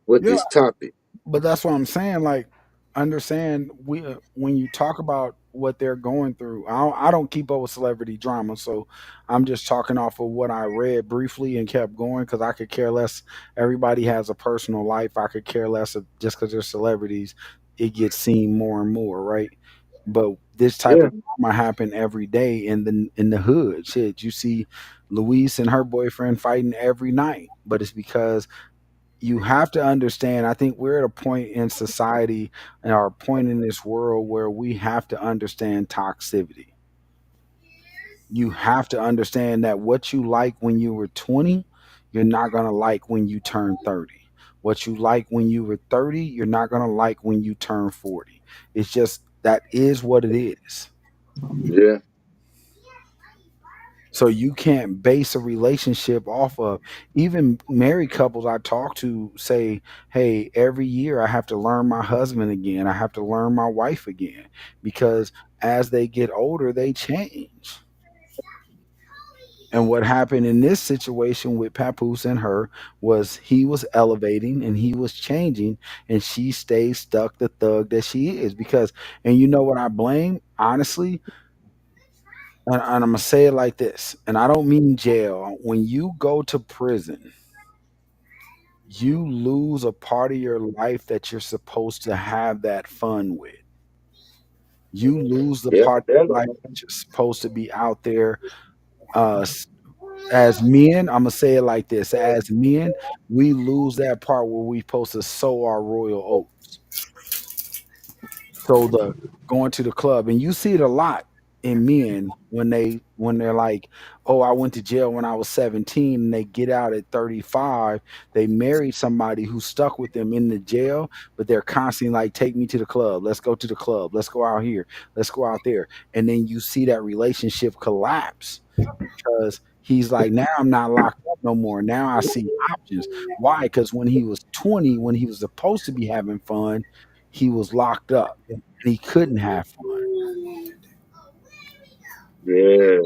with Yeah. this topic. But that's what I'm saying. Like, understand when you talk about what they're going through. I don't keep up with celebrity drama, so I'm just talking off of what I read briefly and kept going because I could care less. Everybody has a personal life. I could care less of just because they're celebrities. It gets seen more and more, right? But this type Yeah, of drama happen every day in the hood. Shit, you see Luis and her boyfriend fighting every night, but it's because you have to understand. I think we're at a point in society and our point in this world where we have to understand toxicity. You have to understand that what you like when you were 20, you're not going to like when you turn 30. What you like when you were 30, you're not going to like when you turn 40. It's just that is what it is. yeah, So you can't base a relationship off of, even married couples I talk to say, hey, every year I have to learn my husband again. I have to learn my wife again because as they get older, they change. And what happened in this situation with Papoose and her was he was elevating and he was changing, and she stayed stuck the thug that she is. Because, and you know what I blame? Honestly, and I'm gonna say it like this, and I don't mean jail. When you go to prison, you lose a part of your life that you're supposed to have that fun with. You lose the yeah. part of your life that you're supposed to be out there. As men, I'm gonna say it like this: as men, we lose that part where we supposed to sow our royal oats. So the going to the club, and you see it a lot in men when they're like, "Oh, I went to jail when I was 17," and they get out at 35. They marry somebody who stuck with them in the jail, but they're constantly like, "Take me to the club. Let's go to the club. Let's go out here. Let's go out there." And then you see that relationship collapse because he's like, now I'm not locked up no more. Now I see options. Why? Because when he was 20, when he was supposed to be having fun, he was locked up and he couldn't have fun. Yeah.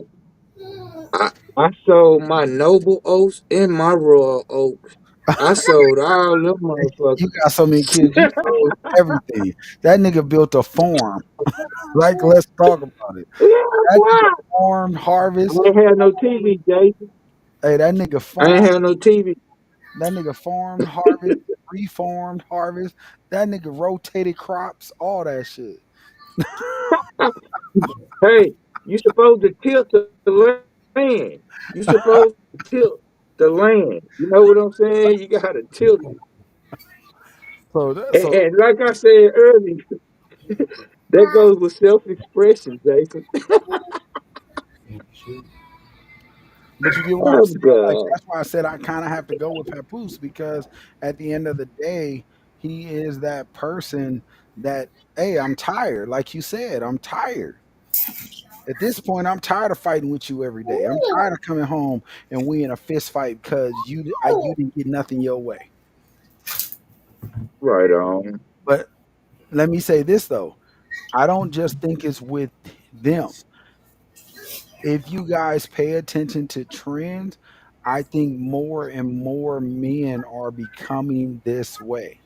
I sold my noble oats and my royal oats. I sold all them You motherfuckers. got so many kids, you sold everything. That nigga built a farm. Like, let's talk about it. Yeah, That nigga boy. farmed, I harvest. ain't had no TV, Jason. Hey, that nigga I ain't farmed. had no TV. That nigga farmed, harvest, reformed, harvest. That nigga rotated crops, all that shit. Hey, you supposed to tilt the land. You supposed to tilt the land. You know what I'm saying? You gotta tilt it. So, that, And, so, and like I said earlier, that goes with self-expression, Jason. but you get what I'm Oh saying? Like, God. that's why I said I kind of have to go with Papoose because at the end of the day, he is that person that, hey, I'm tired. Like you said, I'm tired. At this point, I'm tired of fighting with you every day. I'm tired of coming home and we in a fist fight because you didn't get nothing your way. Right on. But let me say this though, I don't just think it's with them. If you guys pay attention to trends, I think more and more men are becoming this way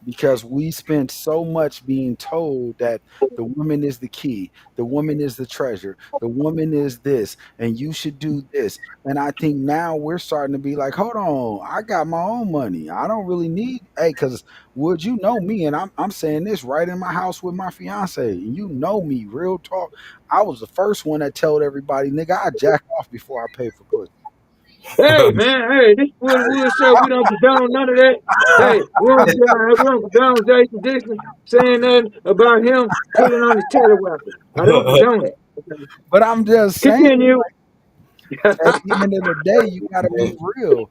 because we spent so much being told that the woman is the key, the woman is the treasure, the woman is this, and you should do this. And I think now we're starting to be like, hold on, I got my own money. I don't really need, hey, because would you know me? And I'm saying this right in my house with my fiance. And you know me, real talk. I was the first one that told everybody, nigga, I jack off before I pay for pussy. Hey man, hey, this Wood show, we don't condone none of that. Hey, we don't condone Jason Dixon saying nothing about him pulling on his teleweapon. I don't condone it. Okay. But I'm just saying, Continue. at the end of the day, you got to be real.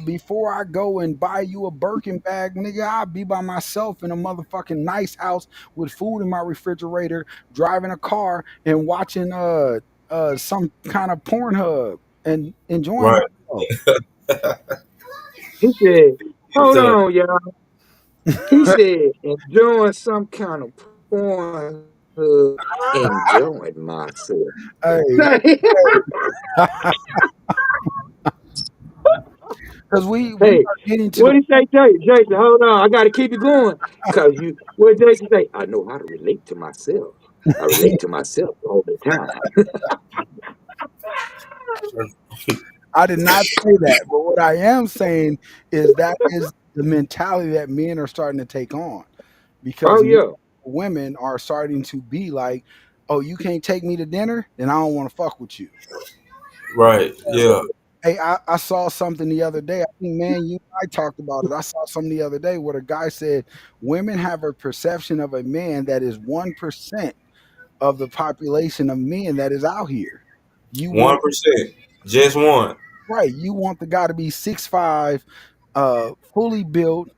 Before I go and buy you a Birkin bag, nigga, I'll be by myself in a motherfucking nice house with food in my refrigerator, driving a car and watching some kind of Pornhub and enjoying Right. myself. He said, hold So, on, y'all. He said, enjoying some kind of porn, enjoying myself. Hey, because we Hey, are getting to what the did he say, Jason? Jason, hold on, I gotta keep it going. Cause what Jason say? I know how to relate to myself. I relate to myself all the time. I did not say that, but what I am saying is that is the mentality that men are starting to take on because Oh yeah. women are starting to be like, "Oh, you can't take me to dinner, then I don't want to fuck with you." right. Yeah. Hey, I saw something the other day. I think, man, you and I talked about it. I saw something the other day where the guy said women have a perception of a man that is 1% of the population of men that is out here. You want 1%. Just one. right. You want the guy to be 6'5", fully built,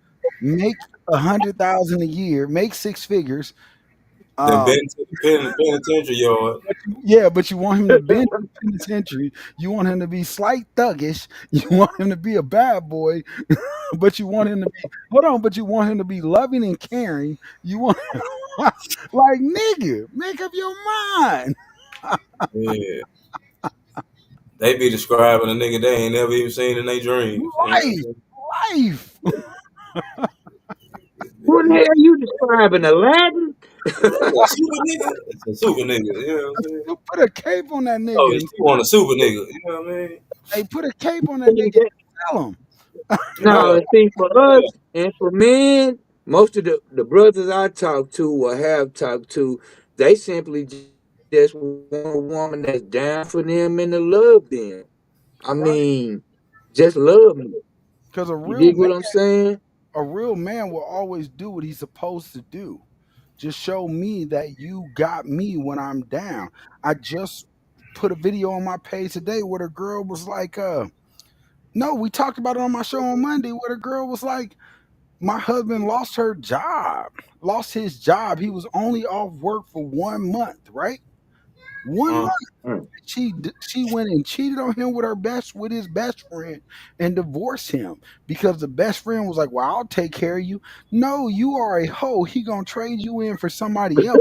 make 100,000 a year, make six figures. Then Um, been to the penitentiary yard. yeah, but you want him to bend in the penitentiary. You want him to be slight thuggish. You want him to be a bad boy, but you want him to be hold on. But you want him to be loving and caring. You want like nigga, make up your mind. Yeah. They be describing a nigga they ain't never even seen in their dreams. You know what Life, life. What the hell you describing? Aladdin? I'm saying? A super nigga. It's a super nigga. You know what I'm saying? You put a cape on that Oh, nigga you and want a super nigga. You know what I mean? hey, put a cape on that nigga and tell him. No, Yeah. and see, for us and for men, most of the brothers I talk to or have talked to, they simply just want a woman that's down for them and to love them. I Right? mean, just love me. Because You dig what I'm saying? a real man will always do what he's supposed to do. Just show me that you got me when I'm down. I just put a video on my page today where the girl was like, no, we talked about it on my show on Monday where the girl was like, my husband lost her job, lost his job. He was only off work for 1 month, right? 1 month. Mm. She went and cheated on him with his best friend and divorced him because the best friend was like, "Well, I'll take care of you." No, you are a hoe. He gonna trade you in for somebody else.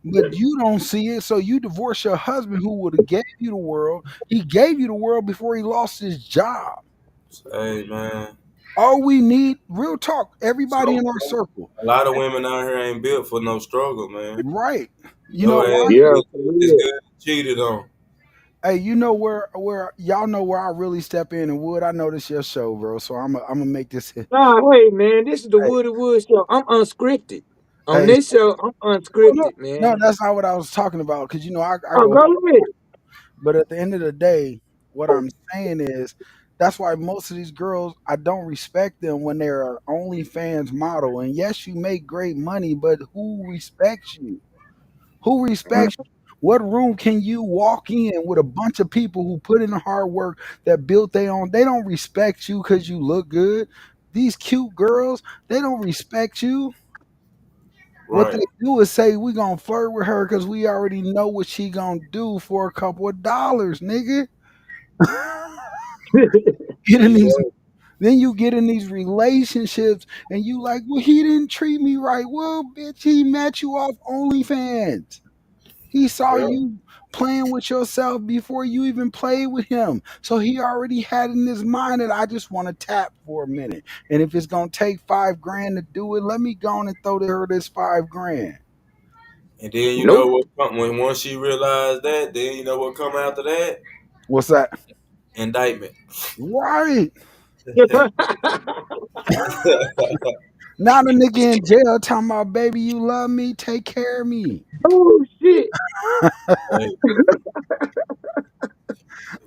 but you don't see it, so you divorce your husband who would have gave you the world. He gave you the world before he lost his job. Hey man, All we need, real talk, everybody so in our circle, a lot of women out here ain't built for no struggle, man. right? You know Your ass why? Yeah, for is real. good cheated on. Hey, you know where y'all know where I really step in and Wood. I know this your show, bro. So I'm gonna make this. Nah, hey man, this is the Hey, Woody Wood show. I'm unscripted. On hey, this show, I'm oh, no, unscripted, no, man. that's not what I was talking about. Cause you know I Oh, go, go ahead. but at the end of the day, what I'm saying is that's why most of these girls I don't respect them when they're an OnlyFans model. And yes, you make great money, but who respects you? Who respects you? What room can you walk in with a bunch of people who put in the hard work that built their own? They don't respect you because you look good. These cute girls, they don't respect you. What they Right. do is say we gonna flirt with her because we already know what she gonna do for a couple of dollars, nigga. Get in these, Yeah. then you get in these relationships and you like, well, he didn't treat me right. Well, bitch, he met you off OnlyFans. He saw Yeah. you playing with yourself before you even played with him. So he already had in his mind that I just want to tap for a minute. And if it's gonna take 5 grand to do it, let me go on and throw to her this 5 grand. And then you know Nope. what come when once she realized that, then you know what come after that? What's that? Indictment. Right. Now the nigga in jail talking about baby, you love me, take care of me. Oh shit. Hey,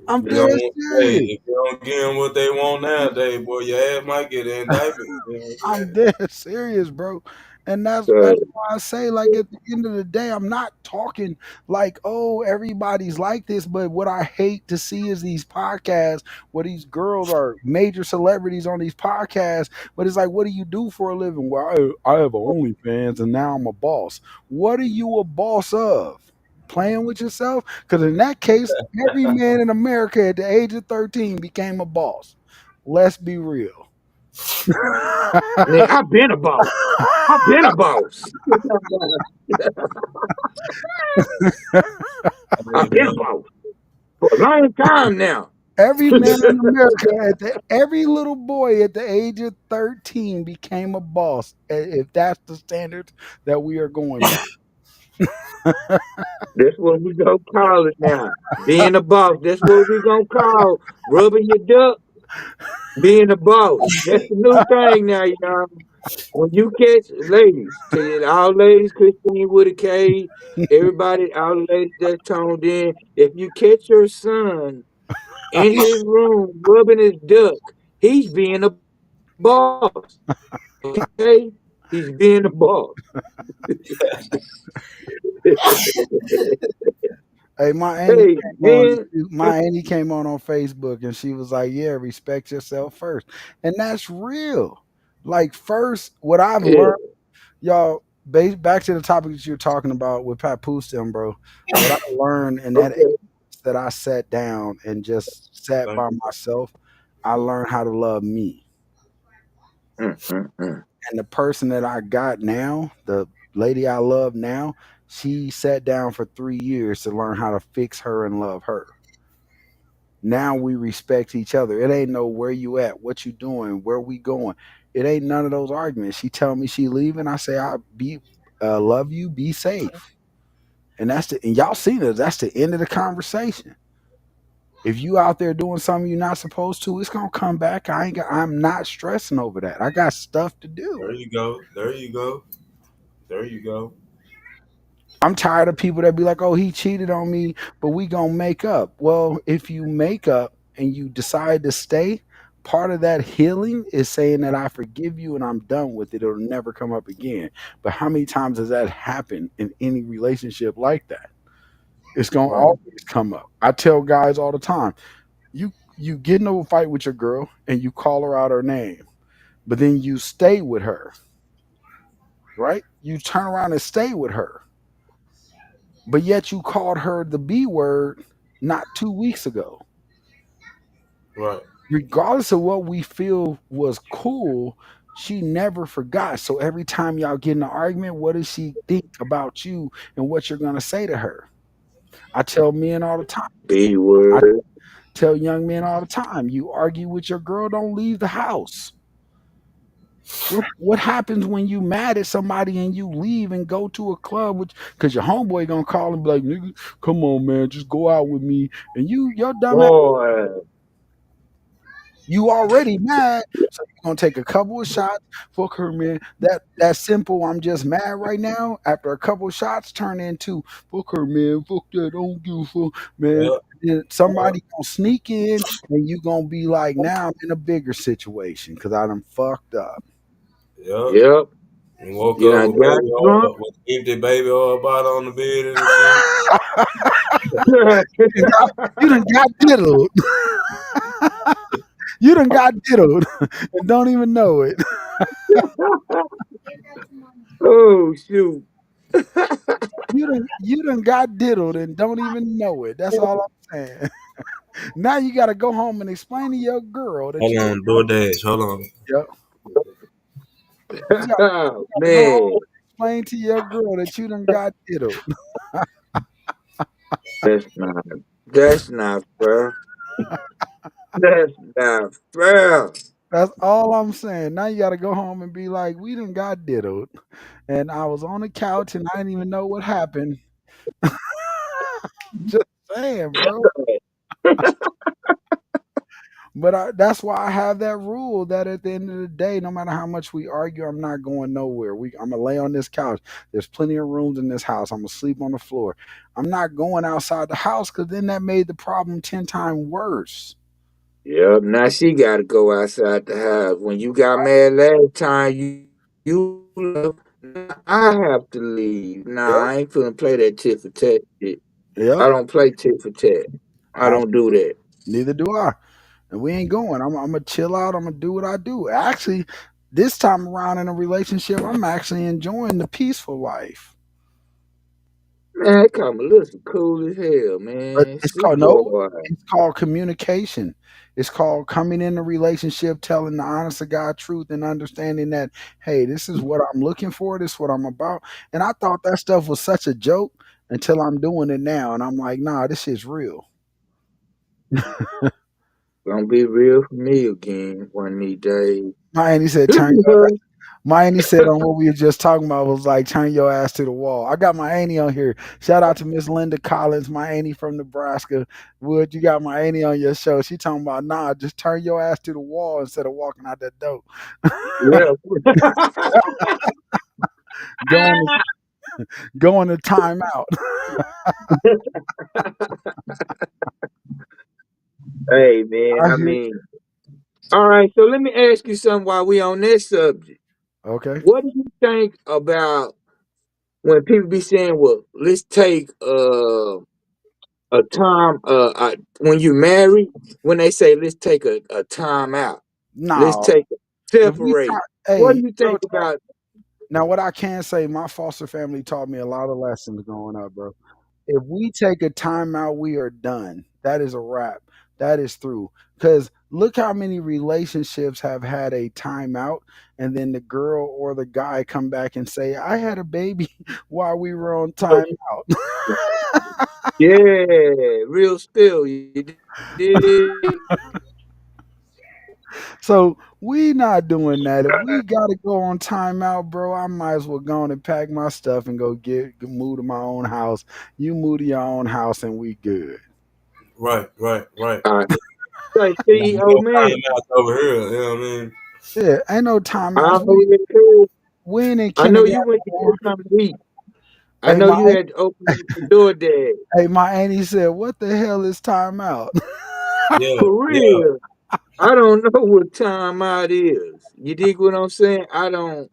I'm if you dead don't, hey, serious. if you don't give them what they want nowadays, boy, your ass might get an indictment. You know what I'm I'm saying? dead serious, bro. And that's Good. why I say, like at the end of the day, I'm not talking like, oh, everybody's like this. But what I hate to see is these podcasts where these girls are major celebrities on these podcasts. But it's like, what do you do for a living? Well, I have OnlyFans and now I'm a boss. What are you a boss of? Playing with yourself? Because in that case, every man in America at the age of 13 became a boss. Let's be real. Man, I've been a boss. I've been a boss. Hey, I've been a man. boss for a long time now. Every man in America every little boy at the age of 13 became a boss, if that's the standards that we are going by. That's what we gonna call it now. Being a boss. That's what we gonna call rubbing your duck. Being a boss. That's the new thing now, y'all. When you catch ladies, to all ladies, Christine Woody K, everybody, all the ladies that tuned in, if you catch your son in his room rubbing his duck, he's being a boss. Okay? He's being a boss. Hey, my auntie Hey, came on. man. My auntie came on Facebook, and she was like, "Yeah, respect yourself first," and that's real. Like first, what I've Yeah. learned, y'all. Back to the topic that you're talking about with Papoose, them, bro. What I learned in that Okay. age that I sat down and just sat Thank by myself, I learned how to love me. Mm. And the person that I got now, the lady I love now, she sat down for 3 years to learn how to fix her and love her. Now we respect each other. It ain't no where you at, what you doing, where we going. It ain't none of those arguments. She tell me she leaving. I say I be love you, be safe. And and y'all seen it. That's the end of the conversation. If you out there doing something you're not supposed to, it's gonna come back. I'm not stressing over that. I got stuff to do. There you go. There you go. There you go. I'm tired of people that be like, "Oh, he cheated on me, but we gonna make up." Well, if you make up and you decide to stay, part of that healing is saying that I forgive you and I'm done with it. It'll never come up again. But how many times does that happen in any relationship like that? It's gonna Right. always come up. I tell guys all the time, you get into a fight with your girl and you call her out her name, but then you stay with her, right? You turn around and stay with her, but yet you called her the B word not 2 weeks ago. Right. Regardless of what we feel was cool, She never forgot. So every time y'all get in an argument, what does she think about you and what you're gonna say to her? I tell men all the time. B I word. tell young men all the time. You argue with your girl, don't leave the house. What happens when you mad at somebody and you leave and go to a club with because your homeboy gonna call and be like, nigga, come on man, just go out with me. And your dumb ass, Boy. you already mad. So you're gonna take a couple of shots. Fuck her, man. That simple, I'm just mad right now. After a couple of shots turn into fuck her, man, fuck that, don't give a fuck, man. Yep. Then somebody gonna sneak in and you gonna be like, now I'm in a bigger situation because I done fucked up. Yep. Yep. And woke You up done with got baby drunk. oil, with empty baby oil bottle on the bed and shit. You done got diddled. You done got diddled and don't even know it. Oh shoot. You done got diddled and don't even know it. That's all I'm saying. Now you got to go home and explain to your girl that Hold you on, DoorDash. Hold on. yep, you got Oh to go home man. and explain to your girl that you done got diddled. That's not that's not fair. That's not fair. That's all I'm saying. Now you got to go home and be like, we done got diddled, and I was on the couch and I didn't even know what happened. Just saying, bro. But that's why I have that rule that at the end of the day, no matter how much we argue, I'm not going nowhere. I'm gonna lay on this couch. There's plenty of rooms in this house. I'm gonna sleep on the floor. I'm not going outside the house because then that made the problem 10 times worse. Yep, now she gotta go outside the house. When you got mad last time you left, now I have to leave. Nah, Yep. I ain't finna play that tit for tat shit. I Yep. don't play tit for tat. I I don't do that. neither do I. And we ain't going. I'm gonna chill out. I'm gonna do what I do. Actually, this time around in a relationship, I'm actually enjoying the peaceful life. Man, that called Melissa cool as hell, But man. it's called no, Sweetheart. it's called communication. It's called coming in a relationship, telling the honest to God truth and understanding that, hey, this is what I'm looking for, this is what I'm about. And I thought that stuff was such a joke until I'm doing it now. And I'm like, nah, this is real. Gonna be real for me again one of these days. My auntie said, my auntie said on what we were just talking about was like, turn your ass to the wall. I got my auntie on here. Shout out to Miss Linda Collins, my auntie from Nebraska. Wood, you got my auntie on your show. She talking about, nah, just turn your ass to the wall instead of walking out that door. Yeah. going going to timeout. Hey man, I I hear mean, all right, so let me ask you something while we on this subject. okay. What do you think about when people be saying, "Well, let's take a time when you married," when they say, "Let's take a time out, let's No. take If we separate." talk What do hey, you real think talk. about? Now what I can say, my foster family taught me a lot of lessons growing up, bro. If we take a timeout, we are done. That is a wrap. That is through. Because look how many relationships have had a timeout, and then the girl or the guy come back and say, "I had a baby while we were on timeout." Yeah, real spill. You dig? So we not doing that. If we gotta go on timeout, bro, I might as well go on and pack my stuff and move to my own house. You move to your own house, and we good. Right, right, right. All right, like You CEO know, time man. out over here. You know what I mean? Yeah, ain't no I timeouts. know you cool. We ain't in I know kindergarten you went to no get more. something to eat. I Hey, know you had to open up the door there. hey, my auntie said, "What the hell is timeout?" Yeah, For yeah. real. I don't know what time out is. You dig what I'm saying? I don't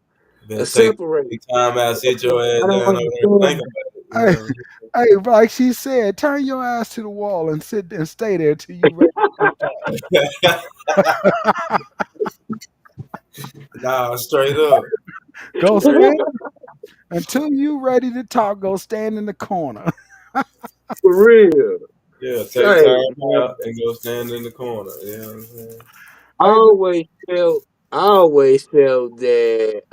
Better separate. take time out, sit your ass I don't down over there and think understand. about it. You Hey, know? hey, like she said, turn your ass to the wall and sit and stay there till you ready to Nah, straight up. go stand until you ready to talk. Go stand in the corner. For real. Yeah, take Say, time man, out and go stand in the corner. You know what I'm saying? I Hey, but always felt I always felt that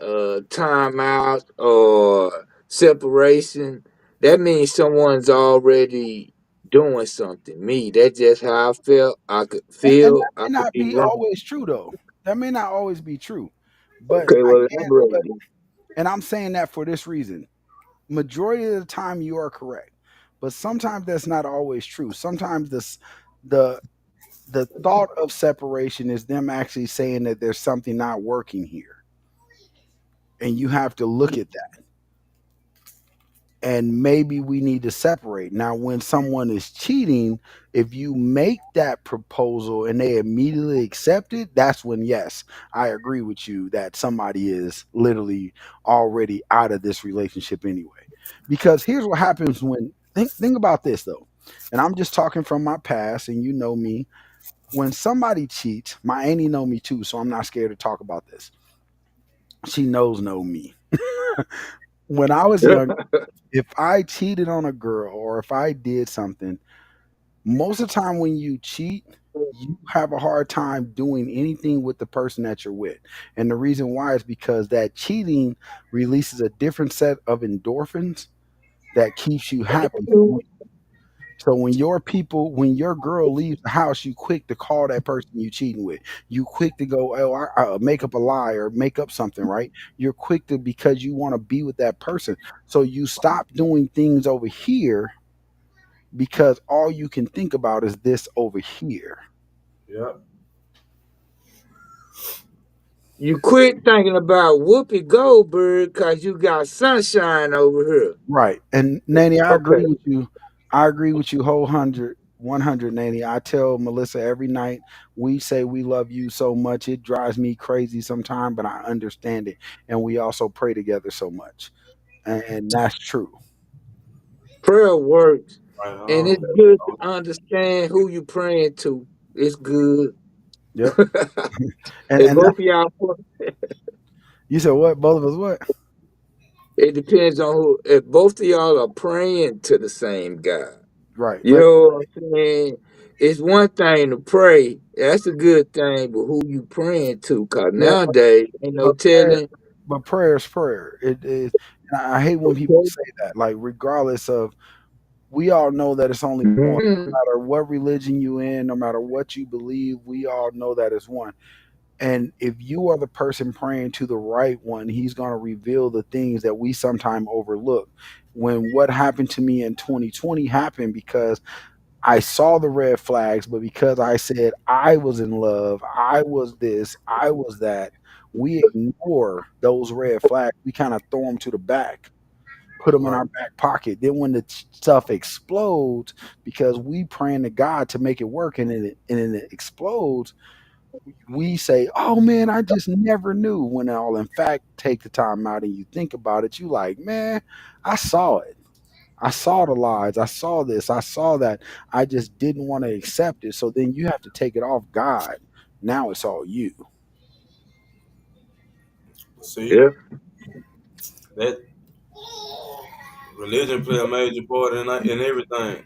timeout or separation, that means someone's already doing something. Me, that's just how I felt. I could And feel. that I may could not be be wrong. always true though. That may not always be true. But Okay, I well, can't elaborate. but and I'm saying that for this reason. Majority of the time you are correct. But sometimes that's not always true. Sometimes the the thought of separation is them actually saying that there's something not working here. And you have to look at that. And maybe we need to separate. Now, when someone is cheating, if you make that proposal and they immediately accept it, that's when, yes, I agree with you that somebody is literally already out of this relationship anyway. Because here's what happens when, think about this though, and I'm just talking from my past, and you know me. When somebody cheats, my auntie know me too, so I'm not scared to talk about this. She know me. When I was young, if I cheated on a girl or if I did something, most of the time when you cheat, you have a hard time doing anything with the person that you're with. And the reason why is because that cheating releases a different set of endorphins that keeps you happy. So when your girl leaves the house, you quick to call that person you cheating with. You quick to go, oh, make up a lie or make up something, right? You're quick to because you want to be with that person. So you stop doing things over here because all you can think about is this over here. Yep. You quit thinking about Whoopi Goldberg because you got sunshine over here. Right. And Nanny, I Okay. agree with you. I agree with you whole 100, Nanny. I tell Melissa every night, we say we love you so much. It drives me crazy sometimes, but I understand it. And we also pray together so much. And that's true. Prayer works. Right And on. it's good to understand who you praying to. It's good. Yep. If And both that's, of y'all, you said what? Both of us what? it depends on who. If both of y'all are praying to the same God, Right. you know what I'm saying? It's one thing to pray. That's a good thing, but who you praying to? Cause Yeah, nowadays ain't no but prayer, telling. but prayer is prayer. It is. And I hate when people Okay. say that. Like, regardless of, we all know that it's only one. Mhm. No matter what religion you in, no matter what you believe, we all know that it's one. And if you are the person praying to the right one, he's going to reveal the things that we sometimes overlook. When what happened to me in 2020 happened because I saw the red flags, but because I said I was in love, I was this, I was that, we ignore those red flags. We kind of throw them to the back, put them in Right. our back pocket. Then when the stuff explodes, because we praying to God to make it work, and then it explodes, we say, "Oh man, I just never knew." When all in fact, take the time out and you think about it, you like, man, I saw it. I saw the lies. I saw this. I saw that. I just didn't want to accept it. So then you have to take it off God. Now it's all you. See Yeah. that religion play a major part in everything.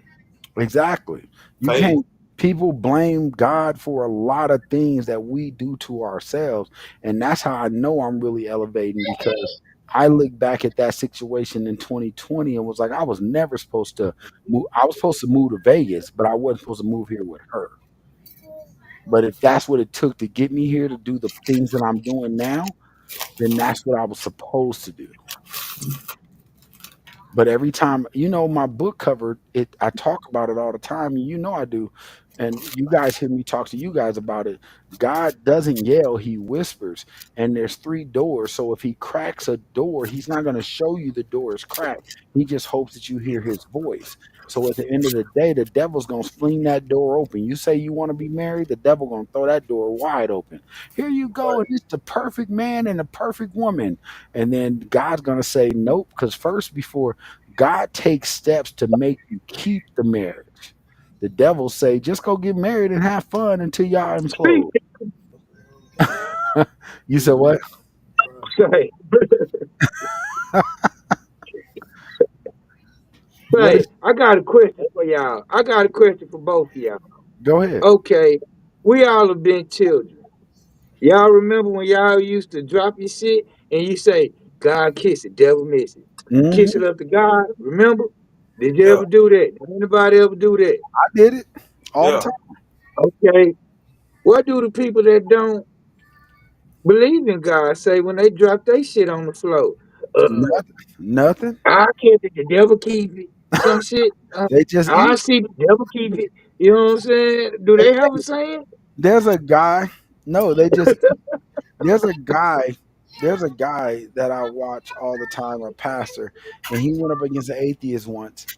Exactly. You Faith. can't. People blame God for a lot of things that we do to ourselves, and that's how I know I'm really elevating because I look back at that situation in 2020 and was like, I was never supposed to move. I was supposed to move to Vegas, but I wasn't supposed to move here with her. But if that's what it took to get me here to do the things that I'm doing now, then that's what I was supposed to do. But every time, my book cover, I talk about it all the time, and I do. And you guys hear me talk to you guys about it. God doesn't yell, he whispers. And there's three doors. So if he cracks a door, he's not going to show you the door is cracked. He just hopes that you hear his voice. So at the end of the day, the devil's going to fling that door open. You say you want to be married, the devil going to throw that door wide open. Here you go. And it's the perfect man and the perfect woman. And then God's going to say, nope. Because first, before God takes steps to make you keep the marriage. The devil say, just go get married and have fun until y'all Speak. implode. You said what? Say, What is? I got a question for y'all. I got a question for both of y'all. Go ahead. Okay, we all have been children. Y'all remember when y'all used to drop your shit and you say, God kiss it, devil miss it. You kiss it Hmm. up to God, remember? Did you Yeah, ever do that? Did anybody ever do that? I did it all the yeah. time. Okay. What do the people that don't believe in God say when they drop their shit on the floor? Nothing. Nothing. I kiss it, the devil keep it. Some shit. They just I eat. see the devil keep it. You know what I'm saying? Do they have a saying? There's a guy. No, they just eat. There's a guy. There's a guy that I watch all the time, a pastor, and he went up against an atheist once,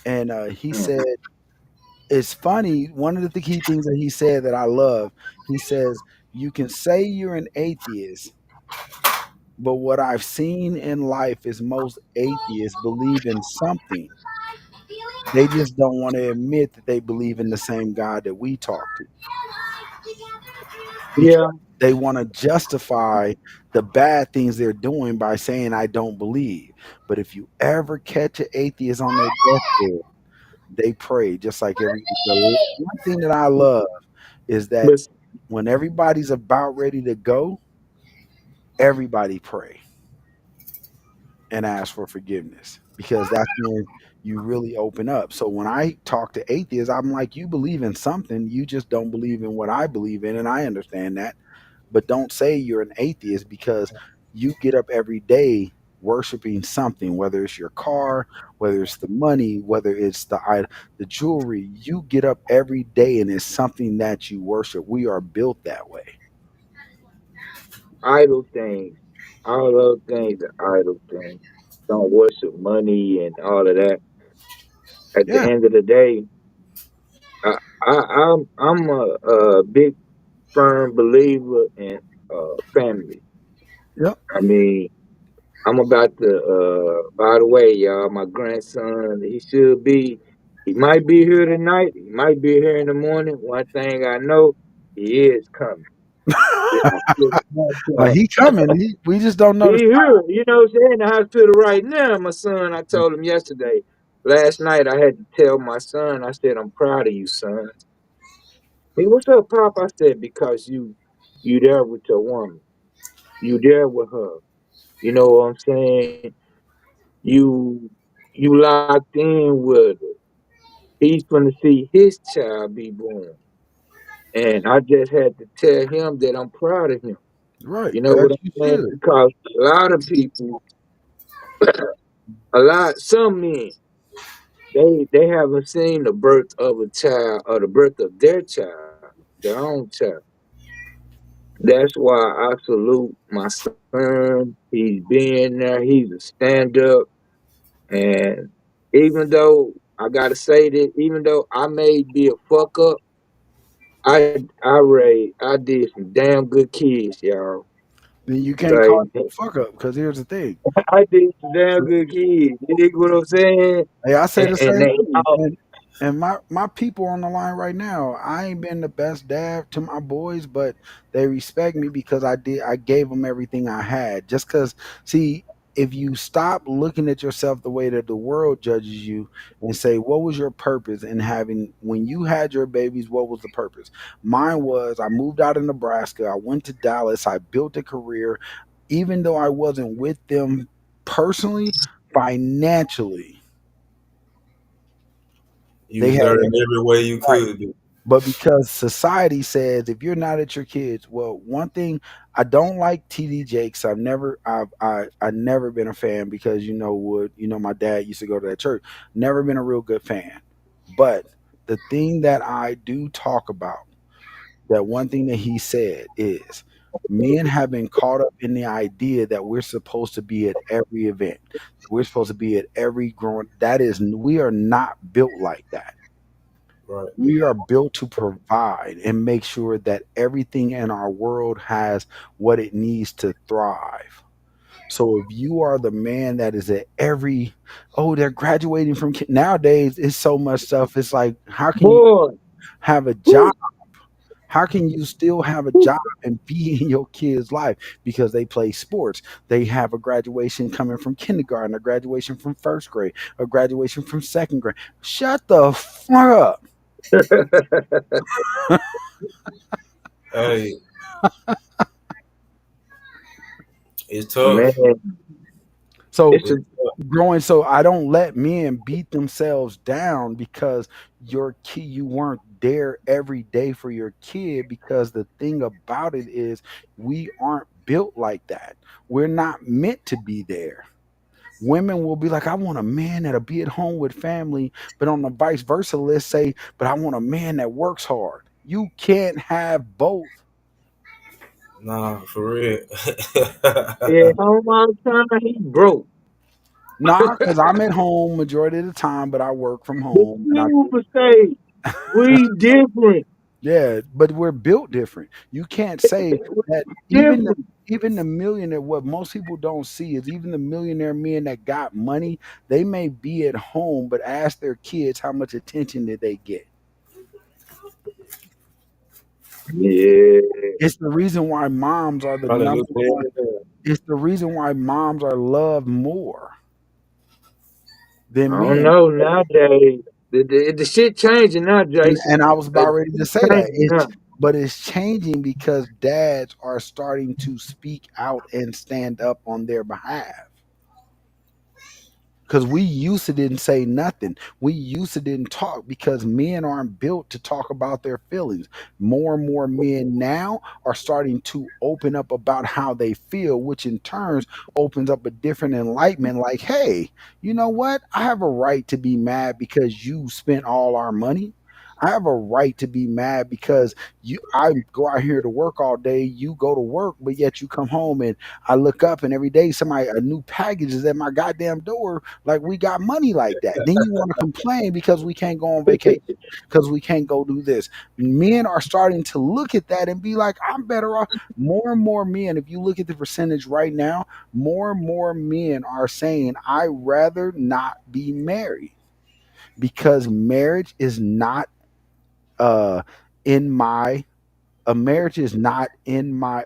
and he Mm. said, "It's funny." One of the key things that he said that I love, he says, "You can say you're an atheist, but what I've seen in life is most atheists believe in something. They just don't want to admit that they believe in the same God that we talk to." Yeah, Because they want to justify the bad things they're doing by saying I don't believe. But if you ever catch an atheist on their deathbed, they pray just like every. The one thing that I love is that but when everybody's about ready to go, everybody pray and ask for forgiveness because that's when you really open up. So when I talk to atheists, I'm like, you believe in something, you just don't believe in what I believe in, and I understand that. But don't say you're an atheist because you get up every day worshiping something, whether it's your car, whether it's the money, whether it's the jewelry. You get up every day and it's something that you worship. We are built that way. idle things. All those things are idle things. Don't worship money and all of that. At the Yeah. end of the day, I'm a big firm believer in family. Yep. I mean, I'm about to. By the way, y'all, my grandson, he might be here tonight. He might be here in the morning. One thing I know, he is coming. He coming. We just don't He know the here, you know what I'm saying? In the hospital right now, my son. I time. told him yesterday. Last night I had to tell my son, I said, I'm proud of you, son. He, what's up, Pop? I said, because you there with your woman. You there with her. You know what I'm saying? You you locked in with her. He's gonna see his child be born. And I just had to tell him that I'm proud of him. Right. You know As what I'm you saying? should. Because a lot of people, some men, they haven't seen the birth of a child or the birth of their child, their own child. That's why I salute my son. He's being there. He's a stand up. And even though I gotta say that, even though I may be a fuck up, I did some damn good kids, y'all. Then you can't Like call it a fuck up because here's the thing. I did some damn good kids. You dig what I'm saying? Hey, I say the And same they thing. all, And my people on the line right now, I ain't been the best dad to my boys, but they respect me because I gave them everything I had. Just because, see, if you stop looking at yourself the way that the world judges you and say, what was your purpose in having, when you had your babies, what was the purpose? Mine was I moved out of Nebraska, I went to Dallas, I built a career, even though I wasn't with them personally, financially, You they was had there in everything every way you right. could be. But because society says if you're not at your kids, well, one thing I don't like TD Jakes. I never been a fan because my dad used to go to that church. Never been a real good fan. But the thing that I do talk about, that one thing that he said is men have been caught up in the idea that we're supposed to be at every event. We're supposed to be at every growing. That is, we are not built like that. Right. We are built to provide and make sure that everything in our world has what it needs to thrive. So if you are the man that is at every, oh, they're graduating from nowadays, it's so much stuff. It's like, how can you boy, have a job? whew, How can you still have a whew. job and be in your kid's life because they play sports? They have a graduation coming from kindergarten, a graduation from first grade, a graduation from second grade. Shut the fuck up. Hey, tough. Man, So it's a It's tough. growing, so I don't let men beat themselves down because your kid, you weren't there every day for your kid, because the thing about it is we aren't built like that. We're not meant to be there. Women will be like, I want a man that'll be at home with family, but on the vice versa, let's say, but I want a man that works hard. You can't have both. Nah, for real. yeah, home all the time. He broke. Nah, because I'm at home majority of the time, but I work from But home and I you would say we different. yeah, but we're built different. You can't say that Different. even the millionaire, what most people don't see is even the millionaire men that got money, they may be at home, but ask their kids how much attention did they get. Yeah. It's the reason why moms are the Probably number look one. bad. It's the reason why moms are loved more I than don't men. know nowadays. The shit changing now, Jason. And I was about ready to Shit say that. changing now. But it's changing because dads are starting to speak out and stand up on their behalf. Because we used to didn't say nothing. We used to didn't talk because men aren't built to talk about their feelings. More and more men now are starting to open up about how they feel, which in turns opens up a different enlightenment. Like, hey, you know what? I have a right to be mad because you spent all our money. I have a right to be mad because I go out here to work all day, you go to work, but yet you come home and I look up and every day somebody a new package is at my goddamn door, like we got money like that. Then you want to complain because we can't go on vacation, because we can't go do this. Men are starting to look at that and be like, I'm better off. More and more men, if you look at the percentage right now, more and more men are saying, I rather not be married because marriage is not uh in my a marriage is not in my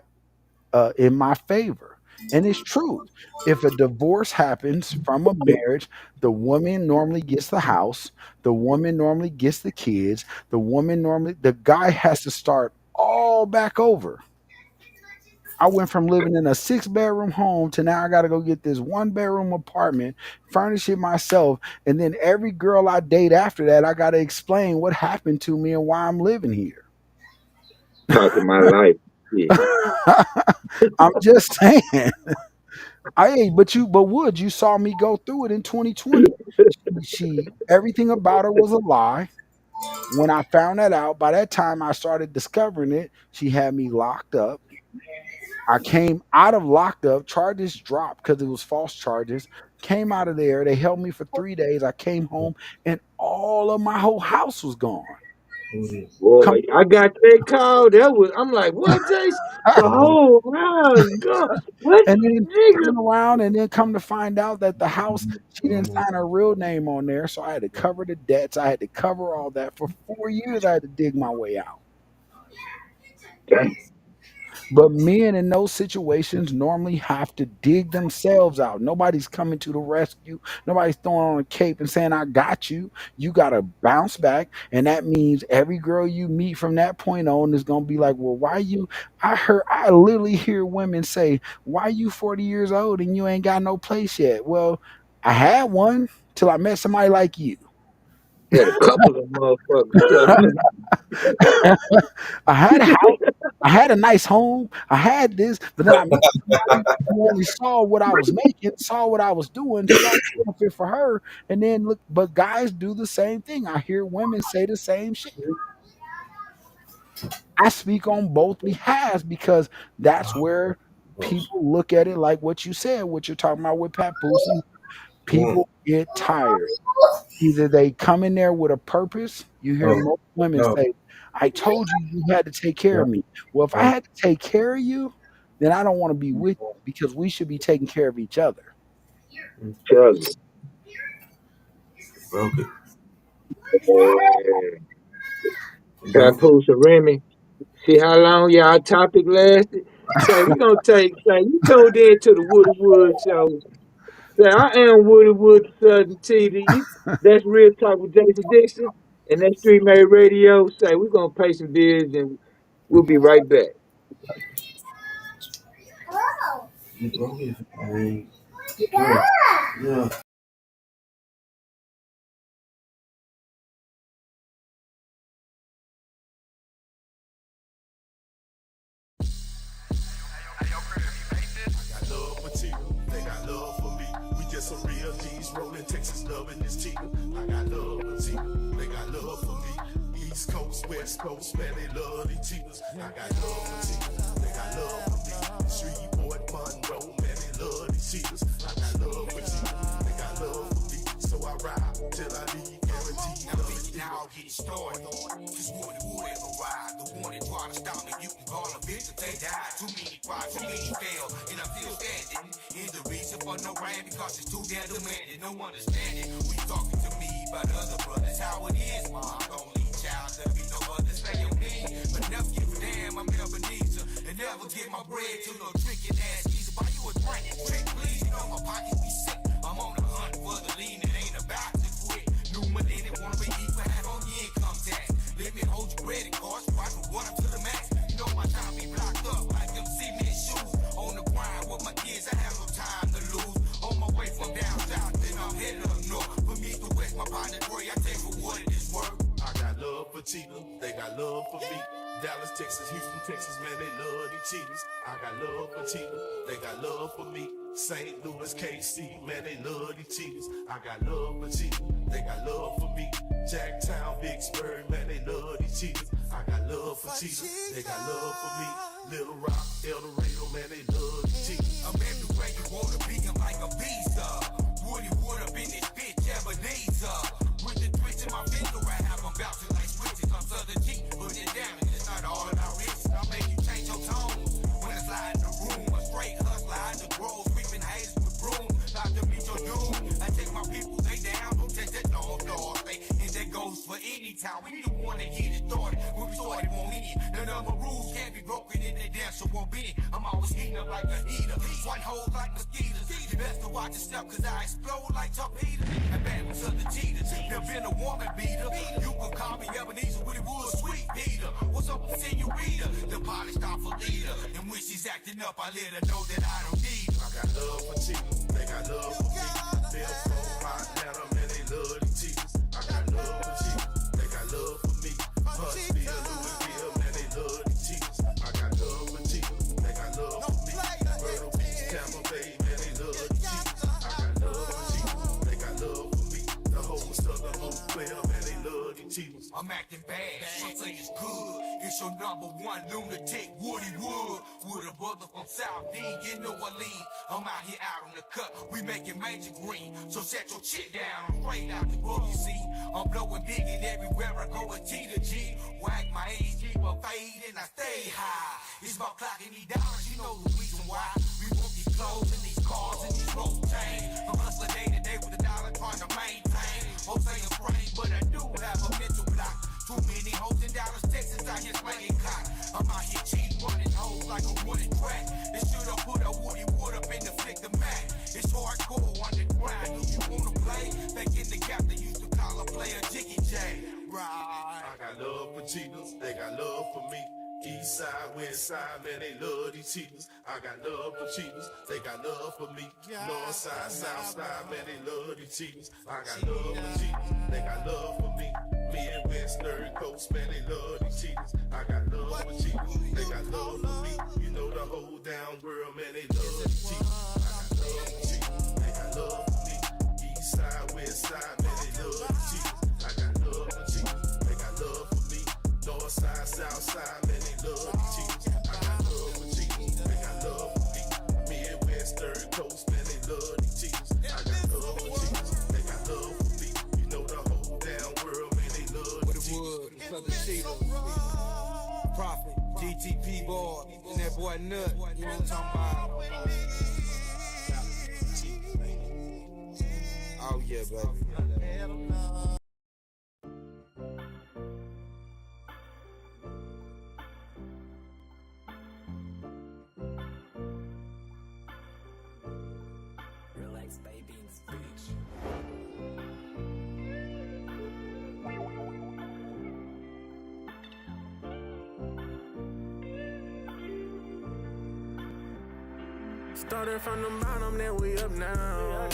favor. And it's true. If a divorce happens from a marriage, the woman normally gets the house, the woman normally gets the kids, the guy has to start all back over. I went from living in a 6 bedroom home to now I got to go get this 1 bedroom apartment, furnish it myself. And then every girl I date after that, I got to explain what happened to me and why I'm living here. Talking my life. Yeah. I'm just saying. But Wood, you saw me go through it in 2020. She everything about her was a lie. When I found that out, by that time I started discovering it. She had me locked up. I came out of locked up, charges dropped because it was false charges. Came out of there. They held me for 3 days. I came home and all of my whole house was gone. Boy, Come I got that call. That was I'm like, what, Jason? The whole house gone. What, and then nigga? turn around and then come to find out that the house, she didn't sign her real name on there, so I had to cover the debts, I had to cover all that. For 4 years I had to dig my way out. Damn. But men in those situations normally have to dig themselves out. Nobody's coming to the rescue. Nobody's throwing on a cape and saying, I got you. You got to bounce back. And that means every girl you meet from that point on is going to be like, well, why you? I literally hear women say, why you 40 years old and you ain't got no place yet? Well, I had one till I met somebody like you. Had a couple of motherfuckers. I had a house. I had a nice home. I had this, but then I met somebody who only saw what I was making, saw what I was doing, saw the benefit for her, and then look. But guys do the same thing. I hear women say the same shit. I speak on both behalves because that's where people look at it like what you said, what you're talking about with Papoose. People get tired. Either they come in there with a purpose. You hear No, most women no, say, I told you you had to take care of no, me. Well, if I no. had to take care of you, then I don't want to be with you because we should be taking care of each other. Tell me. Broke it. Papoose and Remy. See how long y'all topic lasted? Say we gonna say you tuned in to the Woody Wood show. Say I am Woody Wood Southern TV. That's Real Talk with Jason Dixon. And that's Street Made Radio. Say we're gonna pay some bills and we'll be right back. You broke it. Yeah. got love for Tina, they got love for me. We just some real G's rolling Texas, loving this Tina. I got love for Tina, they got love for me. East Coast, West Coast, man, they love these Tinas. I got love for Tina, they got love for me. Shreveport, Monroe, man, they love these Tinas. I got love for Tina, they got love for me. So I ride till I leave, guaranteed Now love. thinking how I'll get it started. Cause would ever ride? The one that tried to stop me, you can call a bitch if they die. Too many cried, too many fail, and I'm still standing. And the reason for no rain because it's too damn demanding. No understanding. We talking to me about other brothers, how it is. My only child, there be no other say on me. But never give a damn, I'm Ebenezer. And never get my bread to no trickin' ass geezer. Buy you a drink, trick please. You know my pockets be sick. I'm on the hunt for the lean, it ain't about to quit. New money, they wanna be equal, have on your income tax. Let me hold your credit cards, so I can run up to the max. You know my time be blocked up like them cement shoes. On the grind with my kids, I have no time to lose. On my way from down south, then I'm headed up north. From east to west, my partner Troy, I take for what it is worth. I got love for Tina, they got love for me. Dallas, Texas, Houston, Texas, man, they love these cheaters. I got love for Tina, they got love for me. St. Louis, KC, man, they love these cheaters. I got love for Tina, they got love for me. Jacktown, Vicksburg, man, they love these cheaters. I got love for Tina, they got love for me. Little Rock, El Dorado, man, they love these cheaters. I'm everywhere you wanna be, I'm like a visa. Woody would up in this bitch, Ebenezer. With the twitch in my finger, I have them bouncing like switches. I'm Southern G, put it down, and it's not all about riches. I'll make you change your tone. When I slide in the room, a straight hustler, I the grove, sweeping haters with broom. Not to meet your doom. I take my people, they down, don't take that long door. And that goes for any time. We the one that get it started. When we started, won't end. None of my rules can't be broken in the dance, so won't be. I'm always heating up like a heater. One holes like mosquitoes. You best to watch yourself, cause I explode like torpedoes. And bad with other cheaters. Never been a woman beater. You can call me Ebenezer with a wood sweet Peter. What's up, senorita? The polished off a leader. And when she's acting up, I let her know that I don't need her. I got love for Tina, they got love for me. They'll phone my Atlanta, man, they love these cheaters. I got love for Tina, they got love for me. Huntsville, Louisville, man, they love these cheaters. I got love for Tina, they got love for me. Myrtle Beach, Tampa Bay, man, they love these cheaters. I got love for Tina, they got love for me. The host of the whole player, man, they love these cheaters. I'm acting bad, some say it's good. It's your number one lunatic, Woody Wood. With a brother from South D, you know I lead. I'm out here out on the cut, we making major green. So set your shit down, straight out the book, you see. I'm blowing big and everywhere I go, a G to G. Whack my age, keep a fade and I stay high. It's about clocking these dollars, you know the reason why. We want these clothes and these cars and these road chains. I'm hustling day to day with a dollar trying to maintain. Hope saying sprain, but I do have a mental block. Too many hoes in Dallas, Texas out here slanging cock. I'm out here cheating, running hoes like a wooden track. They should have put a Woody Wood up in the flick of Mac. It's hardcore on the grind. Do you wanna play? Back in the gap, they used to call a player Jiggy J. Right. I got love for cheaters, they got love for me. East side, west side, man, they love these cheaters. I got love for cheaters, they got love for me. North side, south side, man, they love these cheaters. I got love for cheaters, they got love for me. Midwest, third coast, man, they love these cheaters. I got love for cheaters, they got love for me. You know the whole down world, man, they love these cheaters. I got love for cheaters, they got love for me. East side, west side, man, they love these cheaters. I got love for cheaters, they got love for me. North side, south side, man, they love these cheaters. I got love for cheaters, they got love for me. Midwest, third coast, man, they love these cheaters. I got love for cheaters, they got love for me. You know the whole down world, man, they love these cheaters. Southern Cheetah, Prophet, GTP boy, and that boy Nut, you know what I'm talking about? Oh yeah, baby. Relax, baby, bitch. Started from the bottom, then we up now.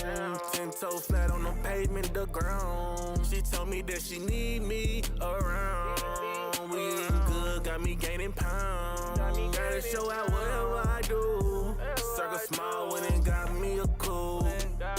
10 toes flat on the pavement, the ground. She told me that she need me around. We eating good, got me gaining pounds. Gotta show out whatever I do. Circle small when it got me a cool.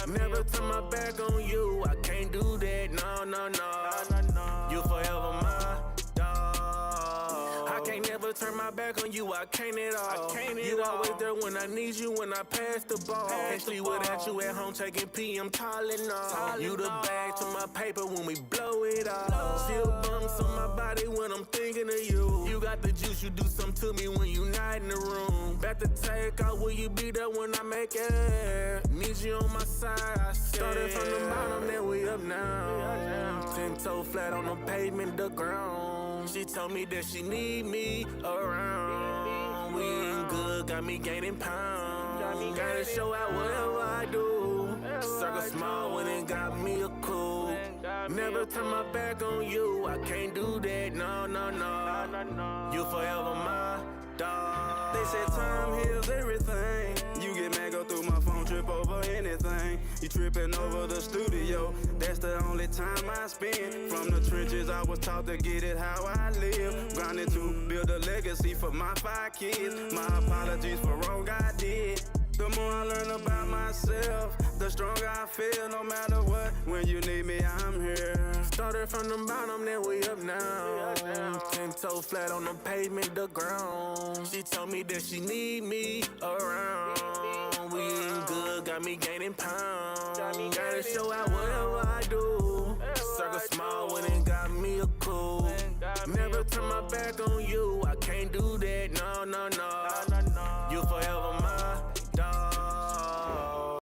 Never turn my back on you, I can't do that, no, no, no. You forever my dog. I can't never turn my back on you, I can't at all. You always there when I need you, when I pass the ball. Can't sleep without you at home taking PM Tylenol. You the bag to my paper when we blow it all. Still bumps on my body when I'm thinking of you. You got the juice, you do something to me when you not in the room. Back to take out, will you be there when I make it? Need you on my side, I started from the bottom, then we up now. 10 toe flat on the pavement, the ground. She told me that she need me around. We eating good, got me gaining pounds. Gotta show out whatever I do. Circle small when it got me a cool. Never turn my back on you, I can't do that, no, no, no. You forever my dog. They said time heals everything. You get mad, go through my phone, trip over anything. You tripping over the studio, that's the only time I spend. From the trenches, I was taught to get it how I live. Grinding to build a legacy for my 5 kids. My apologies for wrong I did. The more I learn about myself, the stronger I feel no matter what. When you need me, I'm here. Started from the bottom, then we up now. 10 toe flat on the pavement, the ground. She told me that she need me around. We eating good, got me gaining pounds. Gotta show out whatever I do. Circle small when it got me a cool. Never turn my back on you, I can't do that, no, no, no. You forever my dog.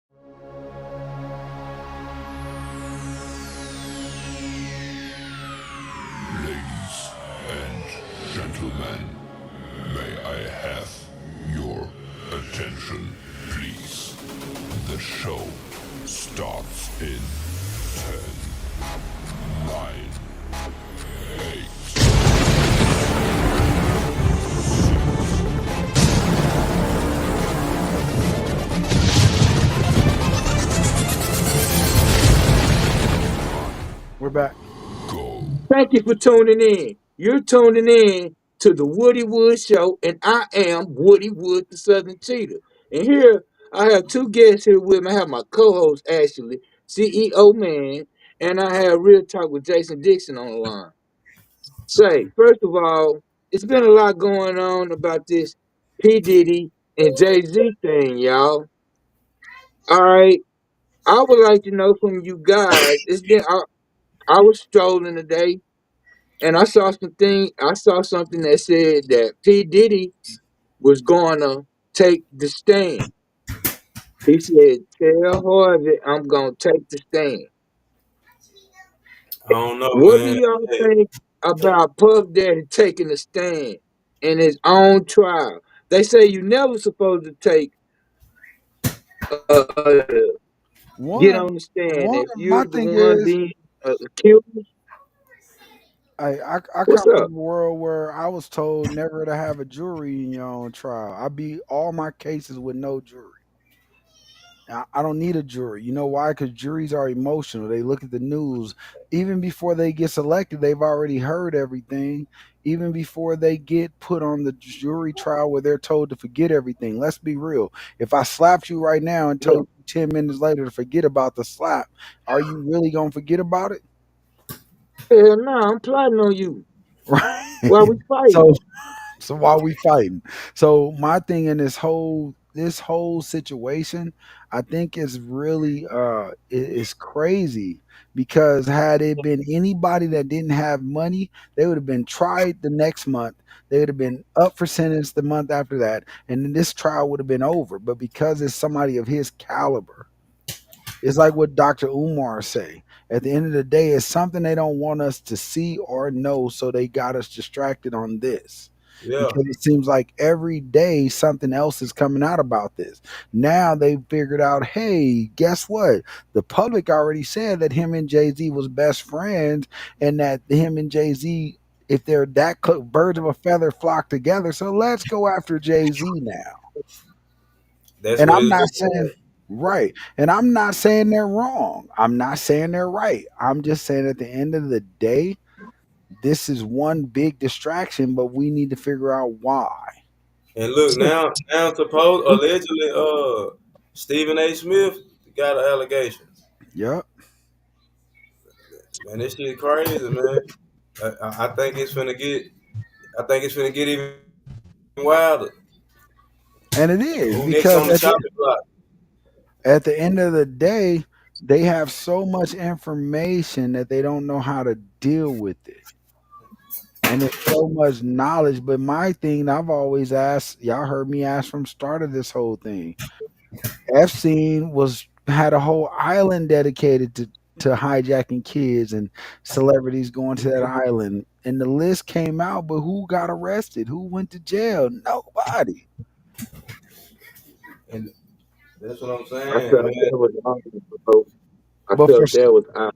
Ladies and gentlemen, may I have your attention, please? The show starts in 10, 9, 8. We're back. Go. Thank you for tuning in. You're tuning in to the Woody Wood Show, and I am Woody Wood, the Southern Cheetah. And here I have 2 guests here with me. I have my co-host Ashley, CEO Man, and I have Real Talk with Jason Dixon on the line. Say, first of all, it's been a lot going on about this P Diddy and Jay Z thing, y'all. All right, I would like to know from you guys. I was strolling today. And I saw something that said that P. Diddy was gonna take the stand. He said, tell Harvey I'm gonna take the stand. I don't know, What do man. y'all Hey, think about Puff Daddy taking a stand in his own trial? They say you never supposed to take uh, get One, on the stand one. if My you're the thing one is, being accused. I What's come from up? a world where I was told never to have a jury in your own trial. I beat all my cases with no jury. I don't need a jury. You know why? Because juries are emotional. They look at the news. Even before they get selected, they've already heard everything. Even before they get put on the jury trial where they're told to forget everything. Let's be real. If I slapped you right now and Yeah. told you 10 minutes later to forget about the slap, are you really going to forget about it? Hell no, I'm plotting on you Right. while we fighting. So So while we fighting, so my thing in this whole situation, I think is really is crazy because had it been anybody that didn't have money, they would have been tried the next month. They would have been up for sentence the month after that, and then this trial would have been over. But because it's somebody of his caliber, it's like what Dr. Umar say. At the end of the day, it's something they don't want us to see or know, so they got us distracted on this. yeah, Because it seems like every day something else is coming out about this. Now they figured out, hey, guess what? The public already said that him and Jay Z was best friends, and that him and Jay Z, if they're birds of a feather flock together, so let's go after Jay Z now. That's And what I'm it not looks saying like. right. And I'm not saying they're wrong. I'm not saying they're right. I'm just saying at the end of the day, this is one big distraction, but we need to figure out why. And look now, suppose allegedly, Stephen A. Smith got an allegation. Yep. Man, this shit crazy, man. I think it's finna get. I think it's finna get even wilder. And it is Who next because on the chopping block? at the end of the day, they have so much information that they don't know how to deal with it. And it's so much knowledge. But my thing, I've always asked, y'all heard me ask from start of this whole thing. Epstein had a whole island dedicated to hijacking kids and celebrities going to that island. And the list came out, but who got arrested? Who went to jail? Nobody. And that's what I'm I saying, felt man. that was odd, bro. I But for felt that was odd.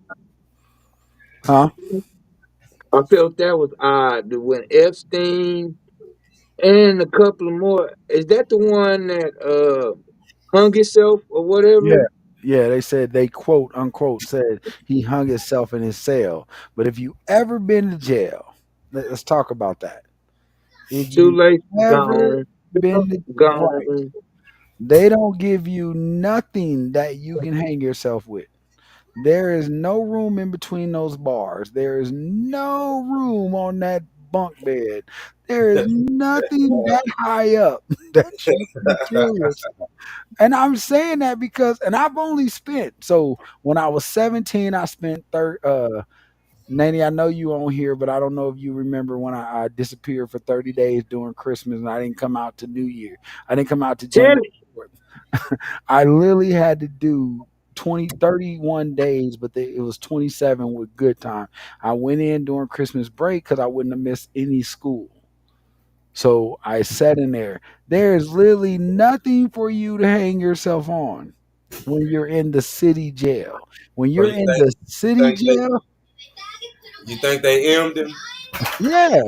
huh? I felt that was odd that when Epstein and a couple of more. Is that the one that hung himself or Yeah. whatever? Yeah, they said they quote unquote said he hung himself in his cell. But if you ever been to jail, let's talk about that. If Too you late, ever gone, been to right, gone. they don't give you nothing that you can hang yourself with. There is no room in between those bars. There is no room on that bunk bed. There is nothing that high up that you can kill yourself. And I'm saying that because, and I've only spent, so when I was 17, I spent Nanny, I know you on here, but I don't know if you remember when I disappeared for 30 days during Christmas and I didn't come out to New Year. I didn't come out to Tell January it. 4th. I literally had to do 31 days, but it was 27 with good time. I went in during Christmas break because I wouldn't have missed any school. So I sat in there. There's literally nothing for you to hang yourself on when you're in the city jail. When So you're in the city jail, you think they emmed him? yeah,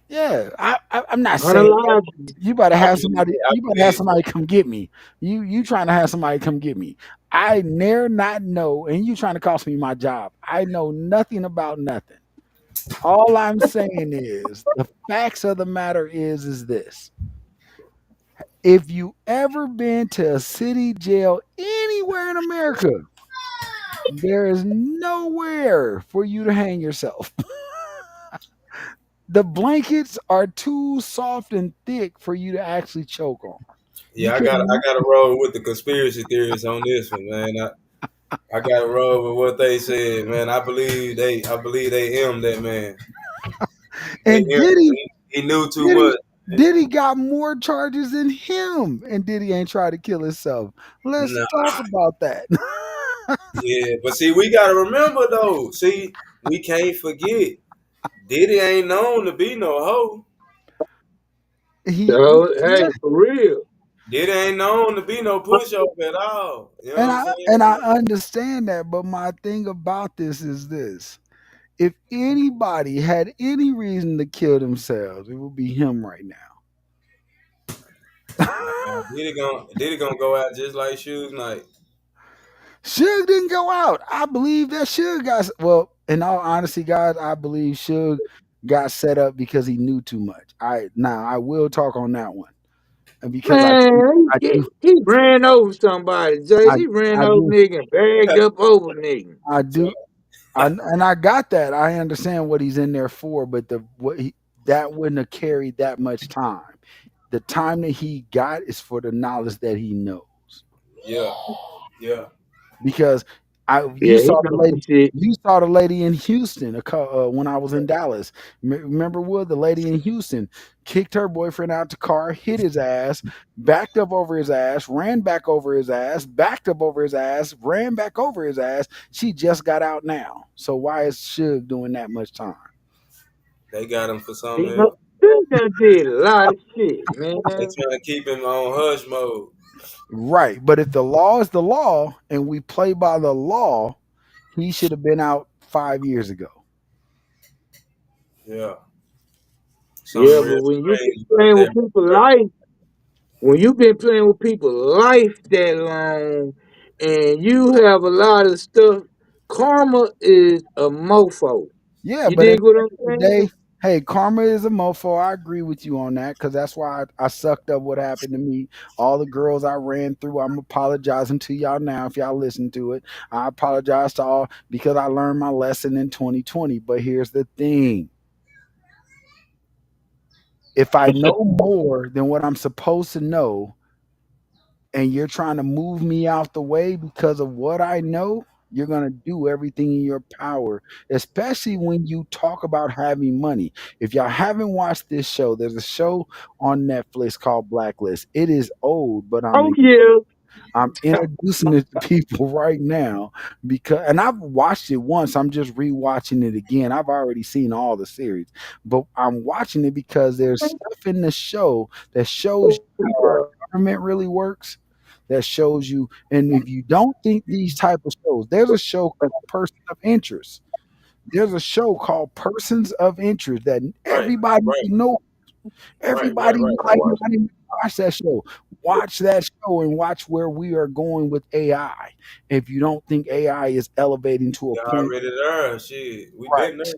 yeah. I'm not saying Unalive. you better I have believe, somebody. I You better have believe. somebody come get me. You trying to have somebody come get me. I dare not know, and you trying to cost me my job. I know nothing about nothing. All I'm saying is the facts of the matter is this. If you ever been to a city jail anywhere in America, there is nowhere for you to hang yourself. The blankets are too soft and thick for you to actually choke on. You Yeah, I can got to roll with the conspiracy theories on this one, man. I got to roll with what they said, man. I believe they emmed that man. They and emmed him. He knew too Diddy much. Diddy got more charges than him, and Diddy ain't tried to kill himself. Let's Nah, talk about that. yeah, but see, we got to remember though. See, we can't forget. Diddy ain't known to be no hoe. he So, hey, yeah, for real. Diddy ain't known to be no pushover at all. You know what I'm and I saying? understand that, but my thing about this is this: if anybody had any reason to kill themselves, it would be him right now. Diddy gonna go out just like Suge Knight. Suge didn't go out. I believe that Suge got well. In all honesty, guys, I believe Suge got set up because he knew too much. I will talk on that one, and because Man, I do, he ran over somebody, Jace. I, He ran I over do, nigga and bagged up over nigga. I do, and I got that. I understand what he's in there for, but that wouldn't have carried that much time. The time that he got is for the knowledge that he knows. Yeah, yeah. Because Yeah, he know some shit. you saw the lady in Houston when I was in Dallas. Remember, Wood, the lady in Houston kicked her boyfriend out the car, hit his ass, backed up over his ass, ran back over his ass, backed up over his ass, ran back over his ass. She just got out now. So why is Suge doing that much time? They got him for He something know else. he done did a lot of shit, man. They trying to keep him on hush mode. Right. But if the law is the law and we play by the law, he should have been out 5 years ago. Yeah. Yeah, Something but real when you strange about playing with that. people's life, When you've been playing with people's life that long, and you have a lot of stuff, karma is a mofo. Yeah, You but at dig what the I'm end of the saying? day, hey, karma is a mofo. I agree with you on that because that's why I sucked up what happened to me. All the girls I ran through, I'm apologizing to y'all now if y'all listen to it. I apologize to all because I learned my lesson in 2020. But here's the thing: if I know more than what I'm supposed to know, and you're trying to move me out the way because of what I know, you're going to do everything in your power, especially when you talk about having money. If y'all haven't watched this show, there's a show on Netflix called Blacklist. It is old, but Oh yeah. I'm introducing it to people right now because, and I've watched it once. I'm just rewatching it again. I've already seen all the series, but I'm watching it because there's stuff in the show that shows you how our government really works. That shows you, and if you don't think these type of shows, there's a show called Person of Interest. There's a show called Persons of Interest that Right, everybody right, knows. right. Everybody like not even watch that show. Watch that show and watch where we are going with AI. If you don't think AI is elevating to a You point, already there. Shit, we been there.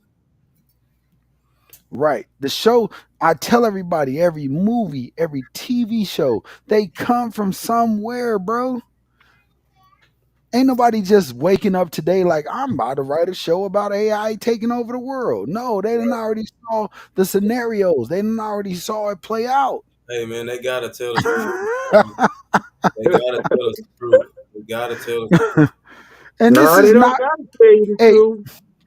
right, right. The show, I tell everybody, every movie, every TV show, they come from somewhere, bro. Ain't nobody just waking up today like I'm about to write a show about AI taking over the world. No, they didn't already saw the scenarios. They didn't already saw it play out. Hey man, they gotta tell us the truth. Man. They gotta tell us the truth. They gotta tell us the truth. And this No, is they don't not gotta tell you the hey, truth.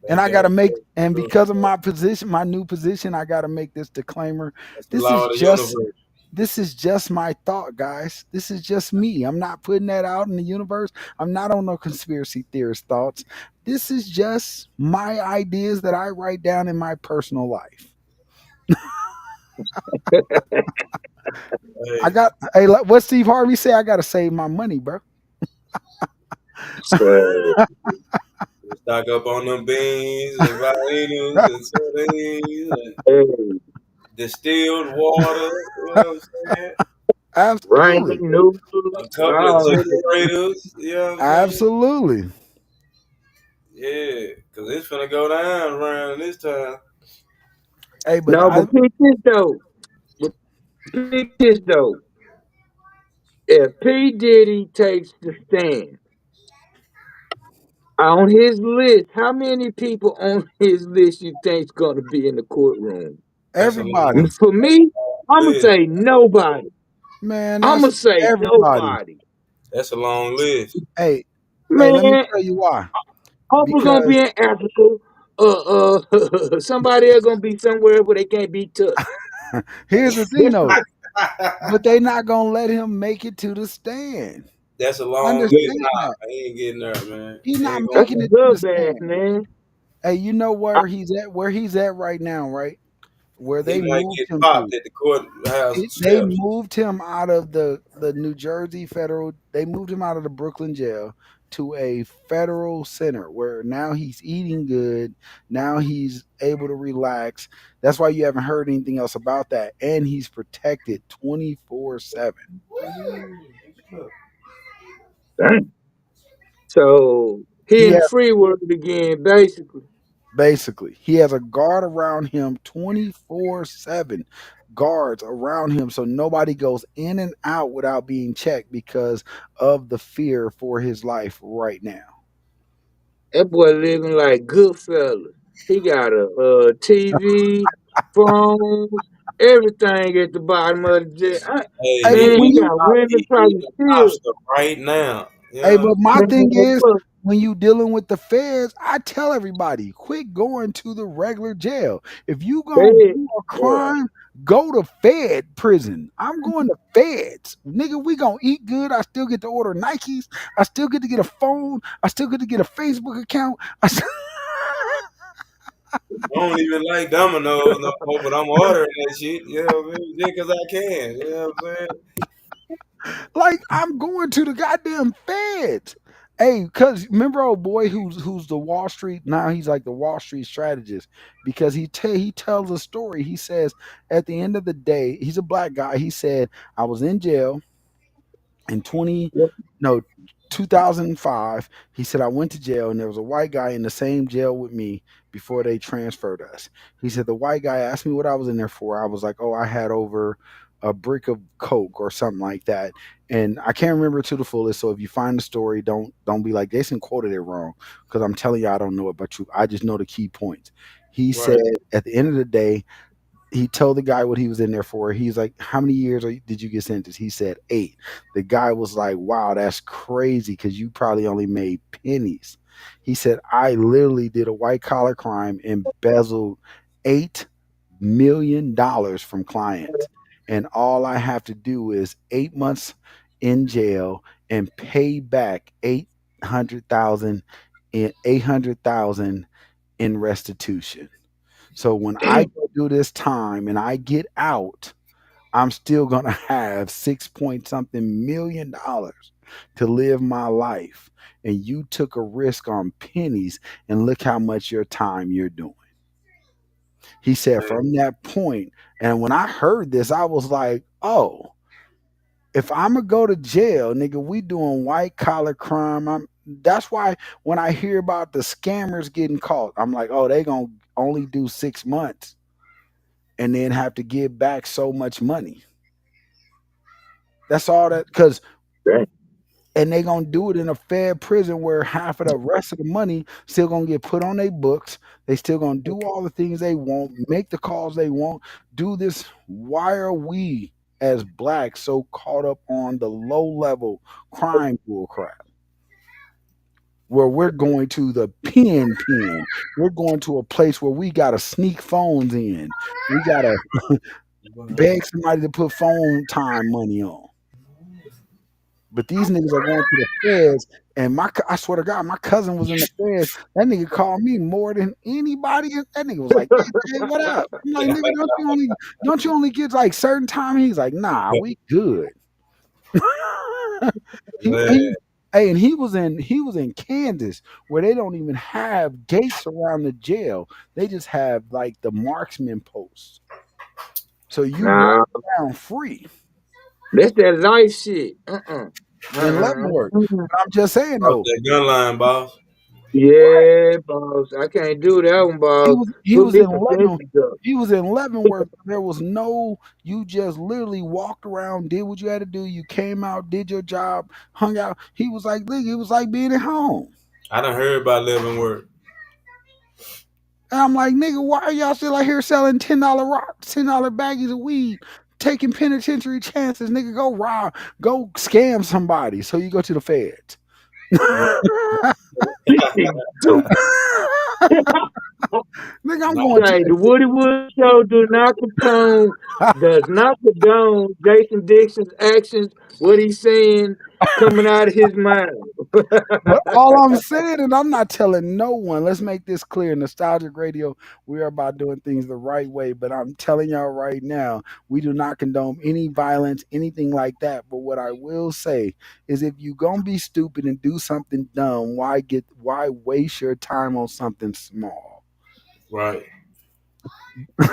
and They I gotta gotta make tell us and the truth. because of my position, my new position, I gotta make this disclaimer. That's the This law is of the just universe. this is just my thought, guys. This is just me. I'm not putting that out in the universe. I'm not on no conspiracy theorist thoughts. This is just my ideas that I write down in my personal life. I Hey, got hey, like what Steve Harvey say? I gotta save my money, bro. So, stock up on them beans and vitamins and sardines and hey, distilled water. You know what I'm saying? rain Absolutely. noodles, A couple of all that. generators. You know what I'm saying? Absolutely. Yeah, cause it's finna go down around this time. Hey, but No, but pick this though. But pick this though. If P Diddy takes the stand on his list, how many people on his list you think's gonna be in the courtroom? That's a long, everybody, For me, I'm gonna list. say nobody. man, I'm that's gonna say everybody. nobody. That's a long list. Hey, let me Man, tell you why. Uncle gonna Because be in Africa. Somebody else gonna be somewhere where they can't be touched. here's the thing That's though, how but they not gonna let him make it to the stand. That's a long list. Understand Nah, that. he ain't getting there, man. He's He not ain't gonna. that's a making it to the bloodbath, stand. man. Hey, you know I, where he's at? Where he's at right now, right? Where He they might moved get him to. popped at the courthouse They steps. moved him out of the New Jersey federal. They moved him out of the Brooklyn jail to a federal center where now he's eating good. Now he's able to relax. That's why you haven't heard anything else about that. And he's protected 24/7. dang. So he He in the has free world again, basically. basically he has a guard around him 24/7. Guards around him so nobody goes in and out without being checked because of the fear for his life right now. That boy living like Goodfellas. He got a TV, phones, everything at the bottom of the jet. Hey, Hey, but Man, he when he you got women he probably in still. Costa right now. You Hey, know what but my Man, thing is, look, when you dealing with the feds, I tell everybody, quit going to the regular jail. If you gonna hey, do a I'm crime, go to Fed prison. I'm going to Feds. Nigga, we gonna eat good. I still get to order Nikes. I still get to get a phone. I still get to get a Facebook account. I don't even like Domino's no more, but I'm ordering that shit. You know what I mean? Just because I can. You know what I'm saying? Like I'm going to the goddamn Feds. Hey, cause remember old boy who's the Wall Street now he's like the Wall Street strategist because he tells a story. He says at the end of the day, he's a black guy. He said I was in jail in 20 Yep. no 2005. He said I went to jail and there was a white guy in the same jail with me before they transferred us. He said the white guy asked me what I was in there for. I was like, oh, I had over a brick of coke or something like that, and I can't remember it to the fullest. So if you find the story, don't be like Jason quoted it wrong because I'm telling you I don't know it, but I just know the key points. He said Right. at the end of the day, he told the guy what he was in there for. He's like, "How many years did you get sentenced?" He said 8. The guy was like, "Wow, that's crazy because you probably only made pennies." He said, "I literally did a white collar crime, embezzled $8 million from clients, and all I have to do is 8 months in jail and pay back 800,000 in restitution." So when I Damn. go do this time and I get out, I'm still gonna have 6 point something $1 million to live my life. And you took a risk on pennies and look how much your time you're doing. He said from that point, and when I heard this, I was like, oh, if I'm gonna go to jail, nigga, we doing white collar crime. That's why when I hear about the scammers getting caught, I'm like, oh, they gonna only do 6 months and then have to give back so much money. That's all that because Damn. and they gonna do it in a fair prison where half of the rest of the money still gonna get put on their books. They still gonna do all the things they want, make the calls they want, do this. Why are we as blacks so caught up on the low level crime bull crap? Where we're going to the pen. We're going to a place where we gotta sneak phones in. We gotta beg somebody to put phone time money on. But these niggas are going to the feds, and I swear to God, my cousin was in the feds. That nigga called me more than anybody. That nigga was like, "Hey, what up?" I'm like, "Nigga, don't you only get like certain time?" He's like, "Nah, we good." Man, Hey, and he was in Kansas where they don't even have gates around the jail. They just have like the marksman posts, so you Nah, walk around free that's that life shit. in Leavenworth. Uh-uh. But I'm just saying off though, that gun line, boss. Yeah, boss. I can't do that one, he boss. was he Put was me in some Leavenworth. distance up. He was in Leavenworth. There was no. You just literally walked around, did what you had to do. You came out, did your job, hung out. He was like, look, it was like being at home. I done heard about Leavenworth. And I'm like, nigga, why are y'all still out here selling $10 rocks, $10 baggies of weed, taking penitentiary chances? Nigga, go rob, go scam somebody. So you go to the feds. Dude, Nigga, I'm Nah, going to say the the Woody Wood Show does not condone Jason Dixon's actions. What he's saying coming out of his mouth. But all I'm saying, and I'm not telling no one, let's make this clear. Nostalgic Radio, we are about doing things the right way. But I'm telling y'all right now, we do not condone any violence, anything like that. But what I will say is if you're gonna be stupid and do something dumb, why waste your time on something small? right.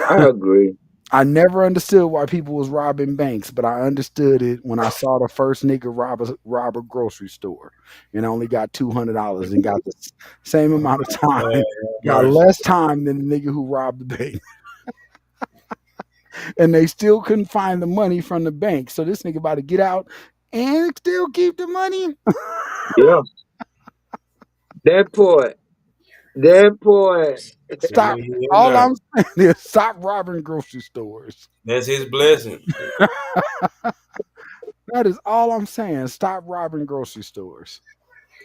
I agree. I never understood why people was robbing banks, but I understood it when I saw the first nigga rob a grocery store and only got $200 and got the same amount of time, got Mercy. less time than the nigga who robbed the bank, and they still couldn't find the money from the bank. So this nigga about to get out and still keep the money. Yeah, that part. That part. Stop. All I'm saying is stop robbing grocery stores. That's his blessing. That is all I'm saying. Stop robbing grocery stores.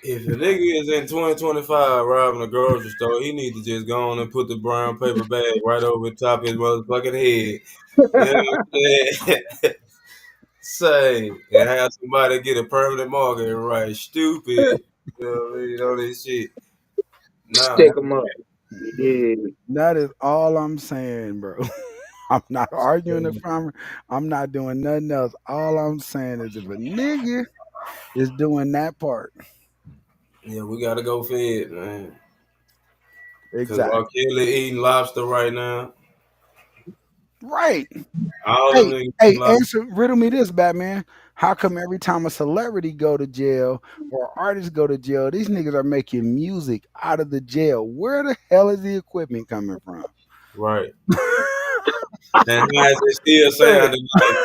If a nigga is in 2025 robbing a grocery store, he need to just go on and put the brown paper bag right over the top of his motherfucking head. You know what I'm saying? Say, and have somebody get a permanent marker and write stupid. You know what I mean? All this shit. Nah. Stick them up. Yeah. That is all I'm saying, bro. I'm not arguing the farmer. I'm not doing nothing else. All I'm saying is if a nigga is doing that part, Yeah, we gotta go fed, man. Cause Exactly. R. Kelly eating lobster right now. Right. All them Hey, niggas eating hey, lobster. answer riddle me this, Batman. How come every time a celebrity go to jail or artists go to jail, these niggas are making music out of the jail? Where the hell is the equipment coming from? Right. And how is it still sounding like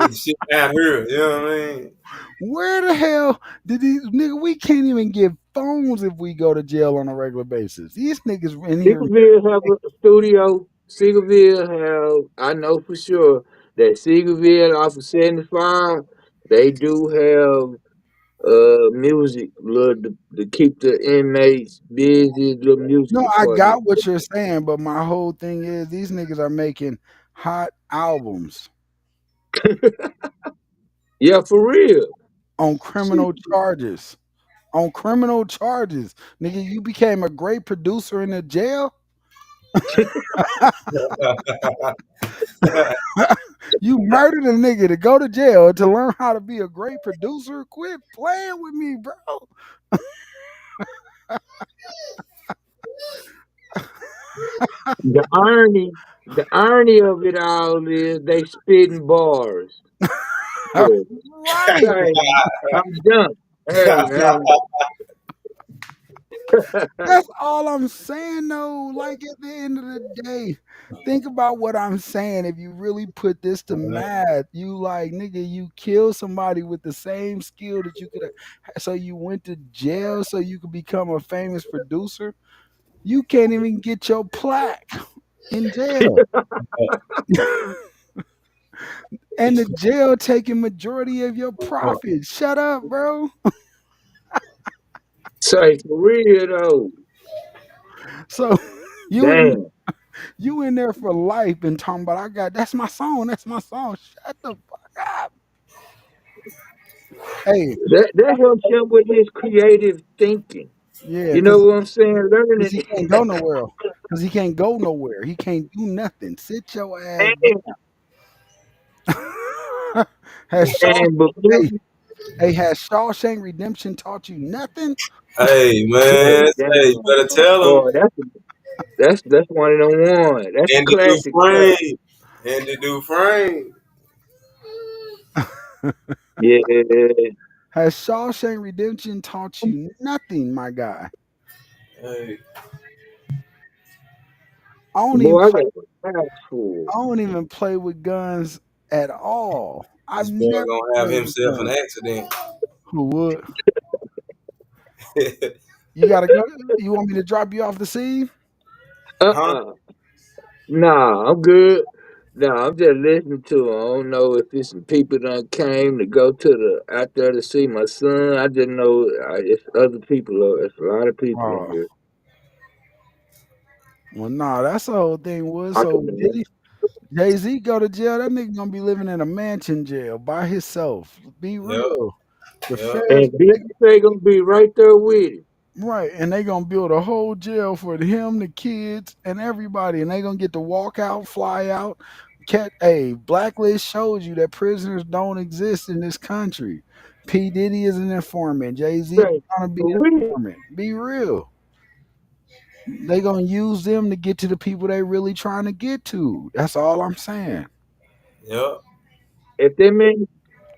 the shit out here? You know what I mean? Where the hell did these nigga? We can't even get phones if we go to jail on a regular basis. These niggas in here. Seagoville have a studio. Seagoville have, I know for sure that Seagoville off of 75, they do have music, little to keep the inmates busy, little music No, I department. got what you're saying, but my whole thing is these niggas are making hot albums Yeah, for real. on Shit. criminal charges. On criminal charges. Nigga, you became a great producer in the jail. You murdered a nigga to go to jail to learn how to be a great producer. Quit playing with me, bro. The irony of it all is they spitting bars. Yeah. Right. Hey, I'm done. Hey man. That's all I'm saying though. Like at the end of the day, think about what I'm saying. If you really put this to math, you like nigga, you kill somebody with the same skill that you could have. So you went to jail so you could become a famous producer. You can't even get your plaque in jail. And the jail taking majority of your profits. Shut up, bro. Say for real though. So you in Damn. you in there for life and talking about I got that's my song, that's my song. Shut the fuck up. Hey, That helps him with his creative thinking. yeah, You know cause what I'm saying? cause Learning. he can't go nowhere. Cause he can't go nowhere. He can't do nothing. Sit your ass and, down. has Shaw and but hey, hey, has Shawshank Redemption taught you nothing? Hey man, hey, you damn, better tell them. boy, that's one of them one. That's a Andy classic. Dufresne. Andy Dufresne. Yeah, Has Shawshank Redemption taught you nothing, my guy? Hey, I don't even boy, I play. got a house full. I don't even play with guns at all. I've this boy never gonna have played with himself an guns. accident. Who would? You gotta go. You want me to drop you off the scene? Huh? Uh-uh. Nah, I'm good. Nah, I'm just listening to 'em. I don't know if it's some people done came to go to the out there to see my son. I just know it's other people. It's a lot of people in Oh, here. well, nah. That's the whole thing. Was I so can did he? Jay Z go to jail? That nigga gonna be living in a mansion jail by himself. Be Yep, real. The yep. feds, and Big gonna be right there with him. right? And they gonna build a whole jail for him, the kids, and everybody, and they gonna get to walk out, fly out. Cat, a blacklist shows you that prisoners don't exist in this country. P Diddy is an informant. Jay Z is Say, gonna be for an real. informant. Be real. They gonna use them to get to the people they really trying to get to. That's all I'm saying. Yep. If that man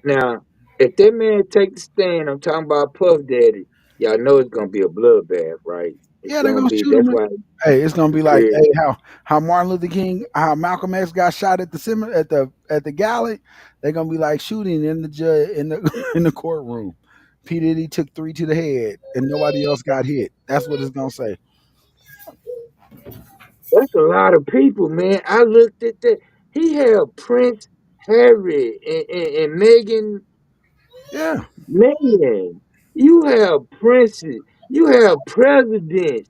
now, if that man take the stand, I'm talking about Puff Daddy. Y'all know it's gonna be a bloodbath, right? It's Yeah, they're gonna gonna be. shoot him. That's why. Hey, it's gonna be like, Yeah, hey, how Martin Luther King, how Malcolm X got shot at the at the galley. They're gonna be like shooting in the judge in the in the courtroom. P Diddy took 3 to the head, and nobody else got hit. That's what it's gonna say. that's a lot of people, man. I looked at that. He had Prince Harry and Megan. Yeah, Man, you have princes. You have presidents.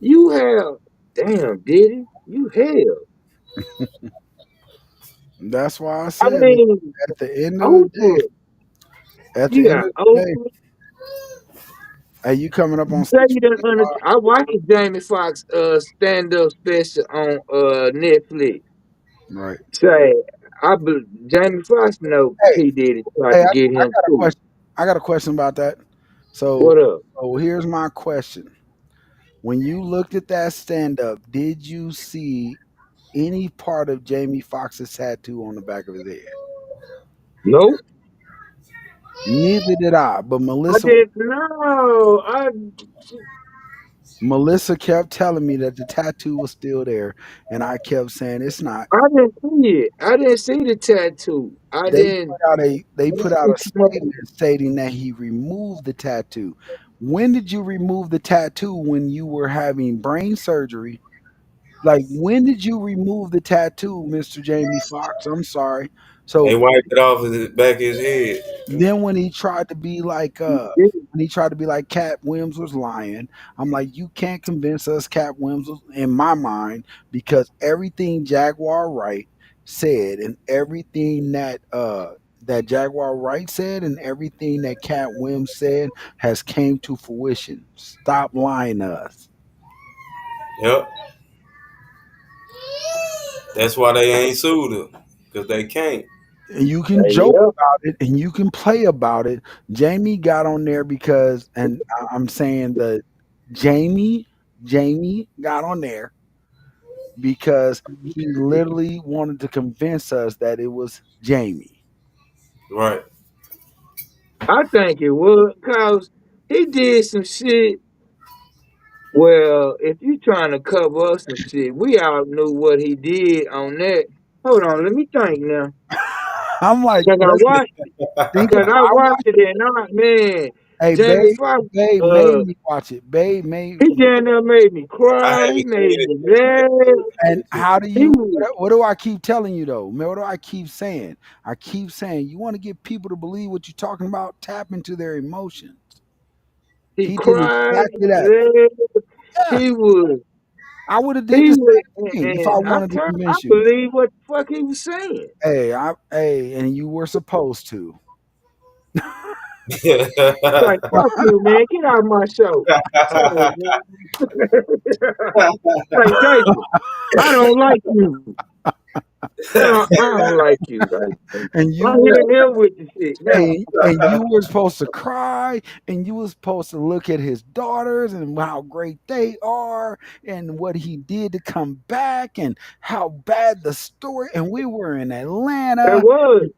You have. Damn, did he? You have. that's why I I said mean, at the end of the day, Oprah. at the You end got of the day, Oprah. hey, you coming up You on say 6 you didn't understand. I watched Jamie Foxx stand up special on Netflix. right? Say Jamie Foxx know Hey, P Diddy tried hey, to get I him got a too. question. I got a question about that. So, What up? so here's my question: when you looked at that stand up, did you see any part of Jamie Foxx's tattoo on the back of his head? Nope. Neither did I. But I didn't know. Melissa kept telling me that the tattoo was still there, and I kept saying it's not. I didn't see it. I didn't see the tattoo. I didn't. They put out a statement stating that he removed the tattoo. When did you remove the tattoo? When you were having brain surgery? Like, when did you remove the tattoo, Mr. Jamie Foxx? I'm sorry. They So wiped it off his back of his head. then when he tried to be like Cat Williams was lying, I'm like, you can't convince us Cat Williams was, in my mind, because everything Jaguar Wright said and everything that Jaguar Wright said and everything that Cat Williams said has came to fruition. Stop lying to us. Yep. That's why they ain't sued him, because they can't. And you can joke about it and you can play about it. Jamie got on there because, and I'm saying that Jamie got on there because he literally wanted to convince us that it was Jamie. Right. I think it was because he did some shit. Well, if you trying to cover up some shit, we all knew what he did on that. Hold on, let me think now. I'm like, Cause I watched it. think Cause about, I watched it and I, man, hey, Jamie Foxx, Babe made me watch it. Babe made. he down there made me I cry. haven't He seen made it. me laugh. And how do He you? was, What do I keep telling you though? Man, what do I keep saying? I keep saying you want to get people to believe what you're talking about. Tap into their emotions. he He did cried. exactly He that. laughed. Yeah, He was. I would have did He the was, same thing if I and wanted to I convince you. believe what the fuck he was saying. Hey, and you were supposed to. Like, fuck you, man. Get out of my show. Oh, man. Like, Jason, I don't like you. I don't like you. Like, And you I'm were, hitting him with the shit now. and you were supposed to cry, and you were supposed to look at his daughters and how great they are, and what he did to come back, and how bad the story. And we were in That Atlanta. was.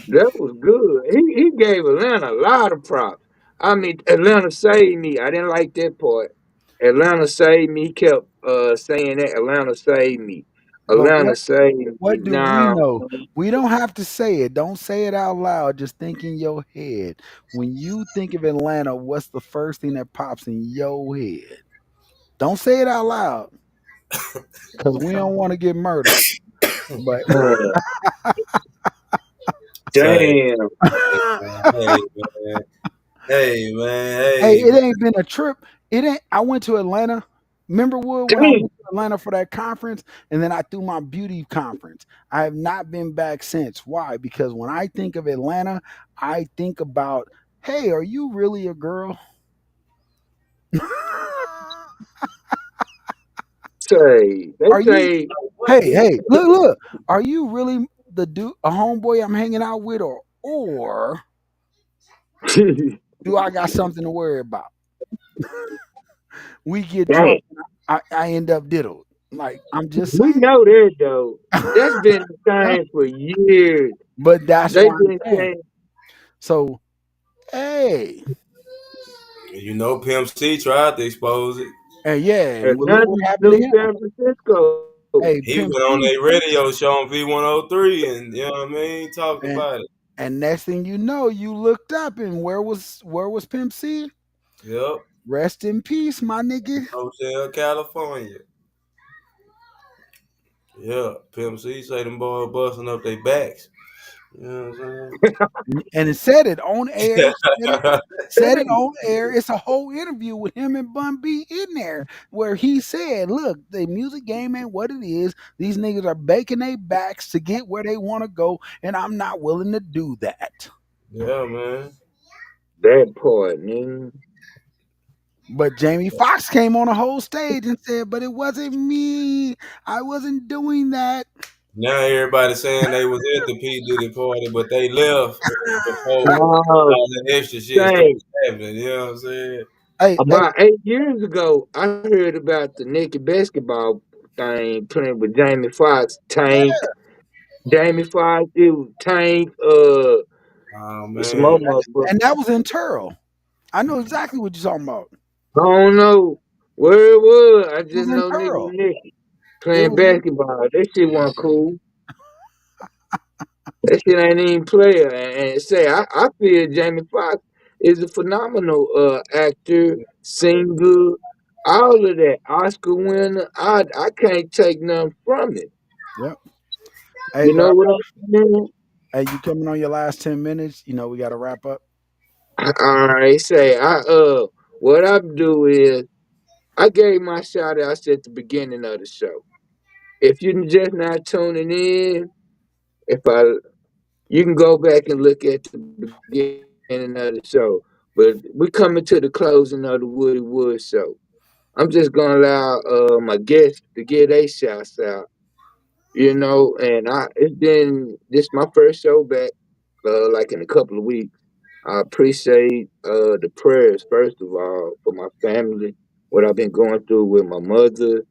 That was good. He gave Atlanta a lot of props. I mean, Atlanta saved me. I didn't like that part. Atlanta saved me. He kept saying that Atlanta saved me. But Atlanta saved me. what do we Now, know? We don't have to say it. Don't say it out loud. Just think in your head. When you think of Atlanta, what's the first thing that pops in your head? Don't say it out loud because we don't want to get murdered. But Say, damn. hey, man. Hey, man. Hey, Hey, it ain't been a trip. It ain't. I went to Atlanta. Remember Wood when I Damn. went to Atlanta for that conference, and then I threw my beauty conference. I have not been back since. Why? Because when I think of Atlanta, I think about, hey, are you really a girl? They Are you? say, Hey, look. Are you really the dude, a homeboy I'm hanging out with, or do I got something to worry about? We get damn. drunk. I end up diddled. Like, I'm just We saying. know that though. That's been the thing for years. But that's They why I'm been saying. saying, So, hey, you know Pimp C tried to expose it. and yeah, and look Atlanta, what happened to New him. San Francisco. Hey, He Pimp went on C, a radio show on V103 and, you know what I mean, talked and about it. and next thing you know, you looked up, and where was Pimp C? Yep. Rest in peace, my nigga. Hotel California. Yeah. Pimp C say them boys busting up their backs. You know what I'm And it said it on air. saying? Said it on air. It's a whole interview with him and Bun B in there where he said, "Look, the music game ain't what it is. These niggas are baking their backs to get where they want to go, and I'm not willing to do that." Yeah, man. That part, man. But Jamie Foxx came on a whole stage and said, "But it wasn't me. I wasn't doing that." Now everybody saying they was at the P. Diddy party, but they left before Oh, all that extra shit started say, happening. You know what I'm saying? Hey, About 8 years ago, I heard about the naked basketball thing playing with Jamie Foxx, Tank. Jamie Foxx, it was Tank, Oh some more man. motherfuckers. and that was in Turl. I know exactly what you're talking about. I don't know where it was. I It was just in know niggas Turl. was naked It playing was in, basketball. That shit wasn't cool. That shit ain't even player. And say, I feel Jamie Foxx is a phenomenal actor, singer, all of that. Oscar winner. I can't take nothing from it. yep. Hey, You but know what I'm saying? hey, you coming on your last 10 minutes? You know we got to wrap up. All right, say what I do is I gave my shout outs at the beginning of the show. If you're just not tuning in, if I you can go back and look at the beginning of the show. But we're coming to the closing of the Woody Wood show. I'm just gonna allow my guests to get their shouts out, and it's been this my first show back, like in a couple of weeks. I appreciate the prayers first of all for my family, what I've been going through with my mother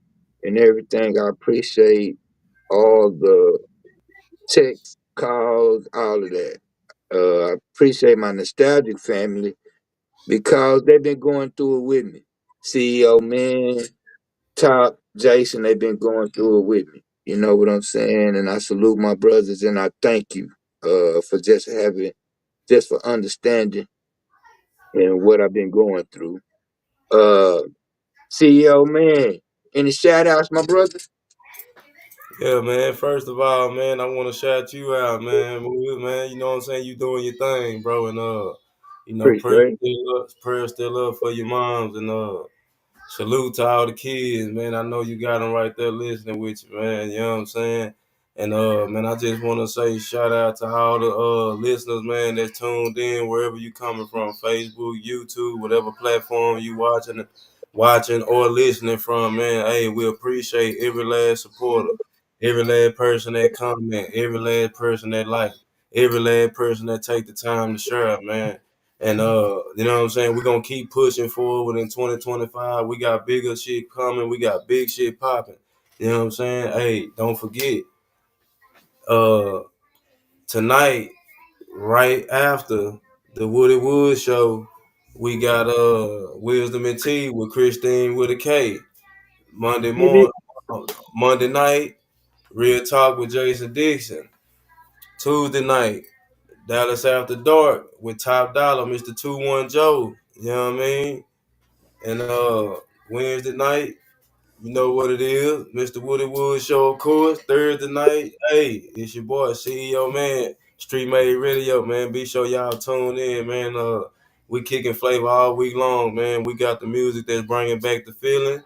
and everything. I appreciate all the texts, calls, all of that. I appreciate my nostalgic family because they've been going through it with me. CEO man, Top, Jason, they've been going through it with me. You know what I'm saying? And I salute my brothers and I thank you for just for understanding and what I've been going through. Uh CEO man, any shout outs, my brother? Yeah, man. First of all, man, I want to shout you out, man. Man, you know what I'm saying? You doing your thing, bro, and Appreciate it. prayer still up for your moms, and salute to all the kids, man. I know you got them right there listening with you, man. You know what I'm saying? And man, I just want to say shout out to all the listeners, man, that's tuned in wherever you coming from, Facebook, YouTube, whatever platform you watching or listening from, man. Hey, we appreciate every last supporter, every last person that comment, every last person that like, every last person that take the time to share, man. And you know what I'm saying? We're gonna keep pushing forward in 2025. We got bigger shit coming, we got big shit popping. You know what I'm saying? Hey, don't forget, uh tonight, right after the Woody Wood show, we got Wisdom and Tea with Christine with a K. Monday morning, Monday night, Real Talk with Jason Dixon. Tuesday night, Dallas After Dark with Top Dollar, Mr. 2-1 Joe. You know what I mean? And Wednesday night, you know what it is, Mr. Woody Wood Show, of course. Thursday night, hey, it's your boy, CEO man, Street Made Radio, man. Be sure y'all tune in, man. We kicking flavor all week long, man. We got the music that's bringing back the feeling.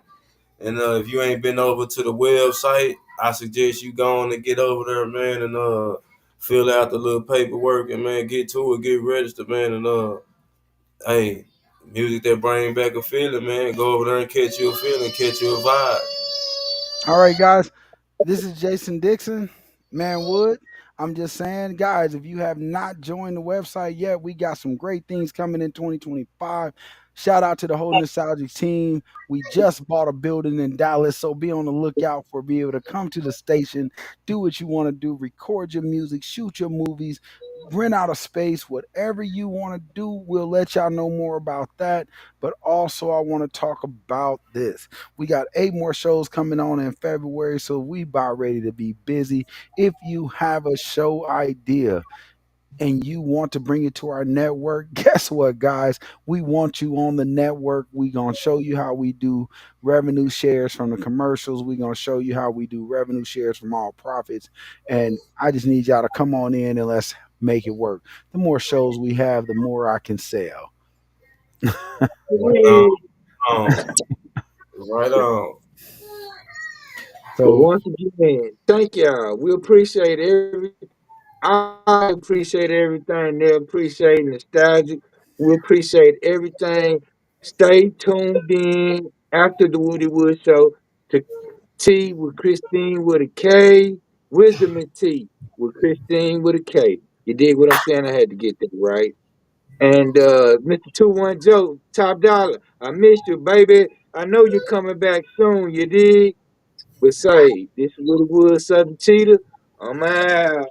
And if you ain't been over to the website, I suggest you go on and get over there, man, and fill out the little paperwork and man, get to it, get registered, man, and hey, music that bring back a feeling, man. Go over there and catch you a feeling, catch you a vibe. All right, guys. This is Jason Dixon, Man Wood. I'm just saying, guys, if you have not joined the website yet, we got some great things coming in 2025. Shout out to the whole nostalgic team. We just bought a building in Dallas, so be on the lookout for be able to come to the station, do what you want to do, record your music, shoot your movies, rent out a space, whatever you want to do. We'll let y'all know more about that. But also, I want to talk about this. We got 8 more shows coming on in February, so we about ready to be busy. If you have a show idea and you want to bring it to our network, guess what, guys? We want you on the network. We're going to show you how we do revenue shares from the commercials. We're going to show you how we do revenue shares from all profits. And I just need y'all to come on in and let's make it work. The more shows we have, the more I can sell. Right on, right on. But So, once again, thank y'all. We appreciate I appreciate everything. They appreciate nostalgic. We appreciate everything. Stay tuned in after the Woody Wood Show to T with Christine with a K. Wisdom and T with Christine with a K. You dig what I'm saying? I had to get that right. And Mr. 21 Joe, top dollar, I missed you, baby. I know you're coming back soon, you dig? But say, this is Woody Wood Southern Cheetah. I'm out.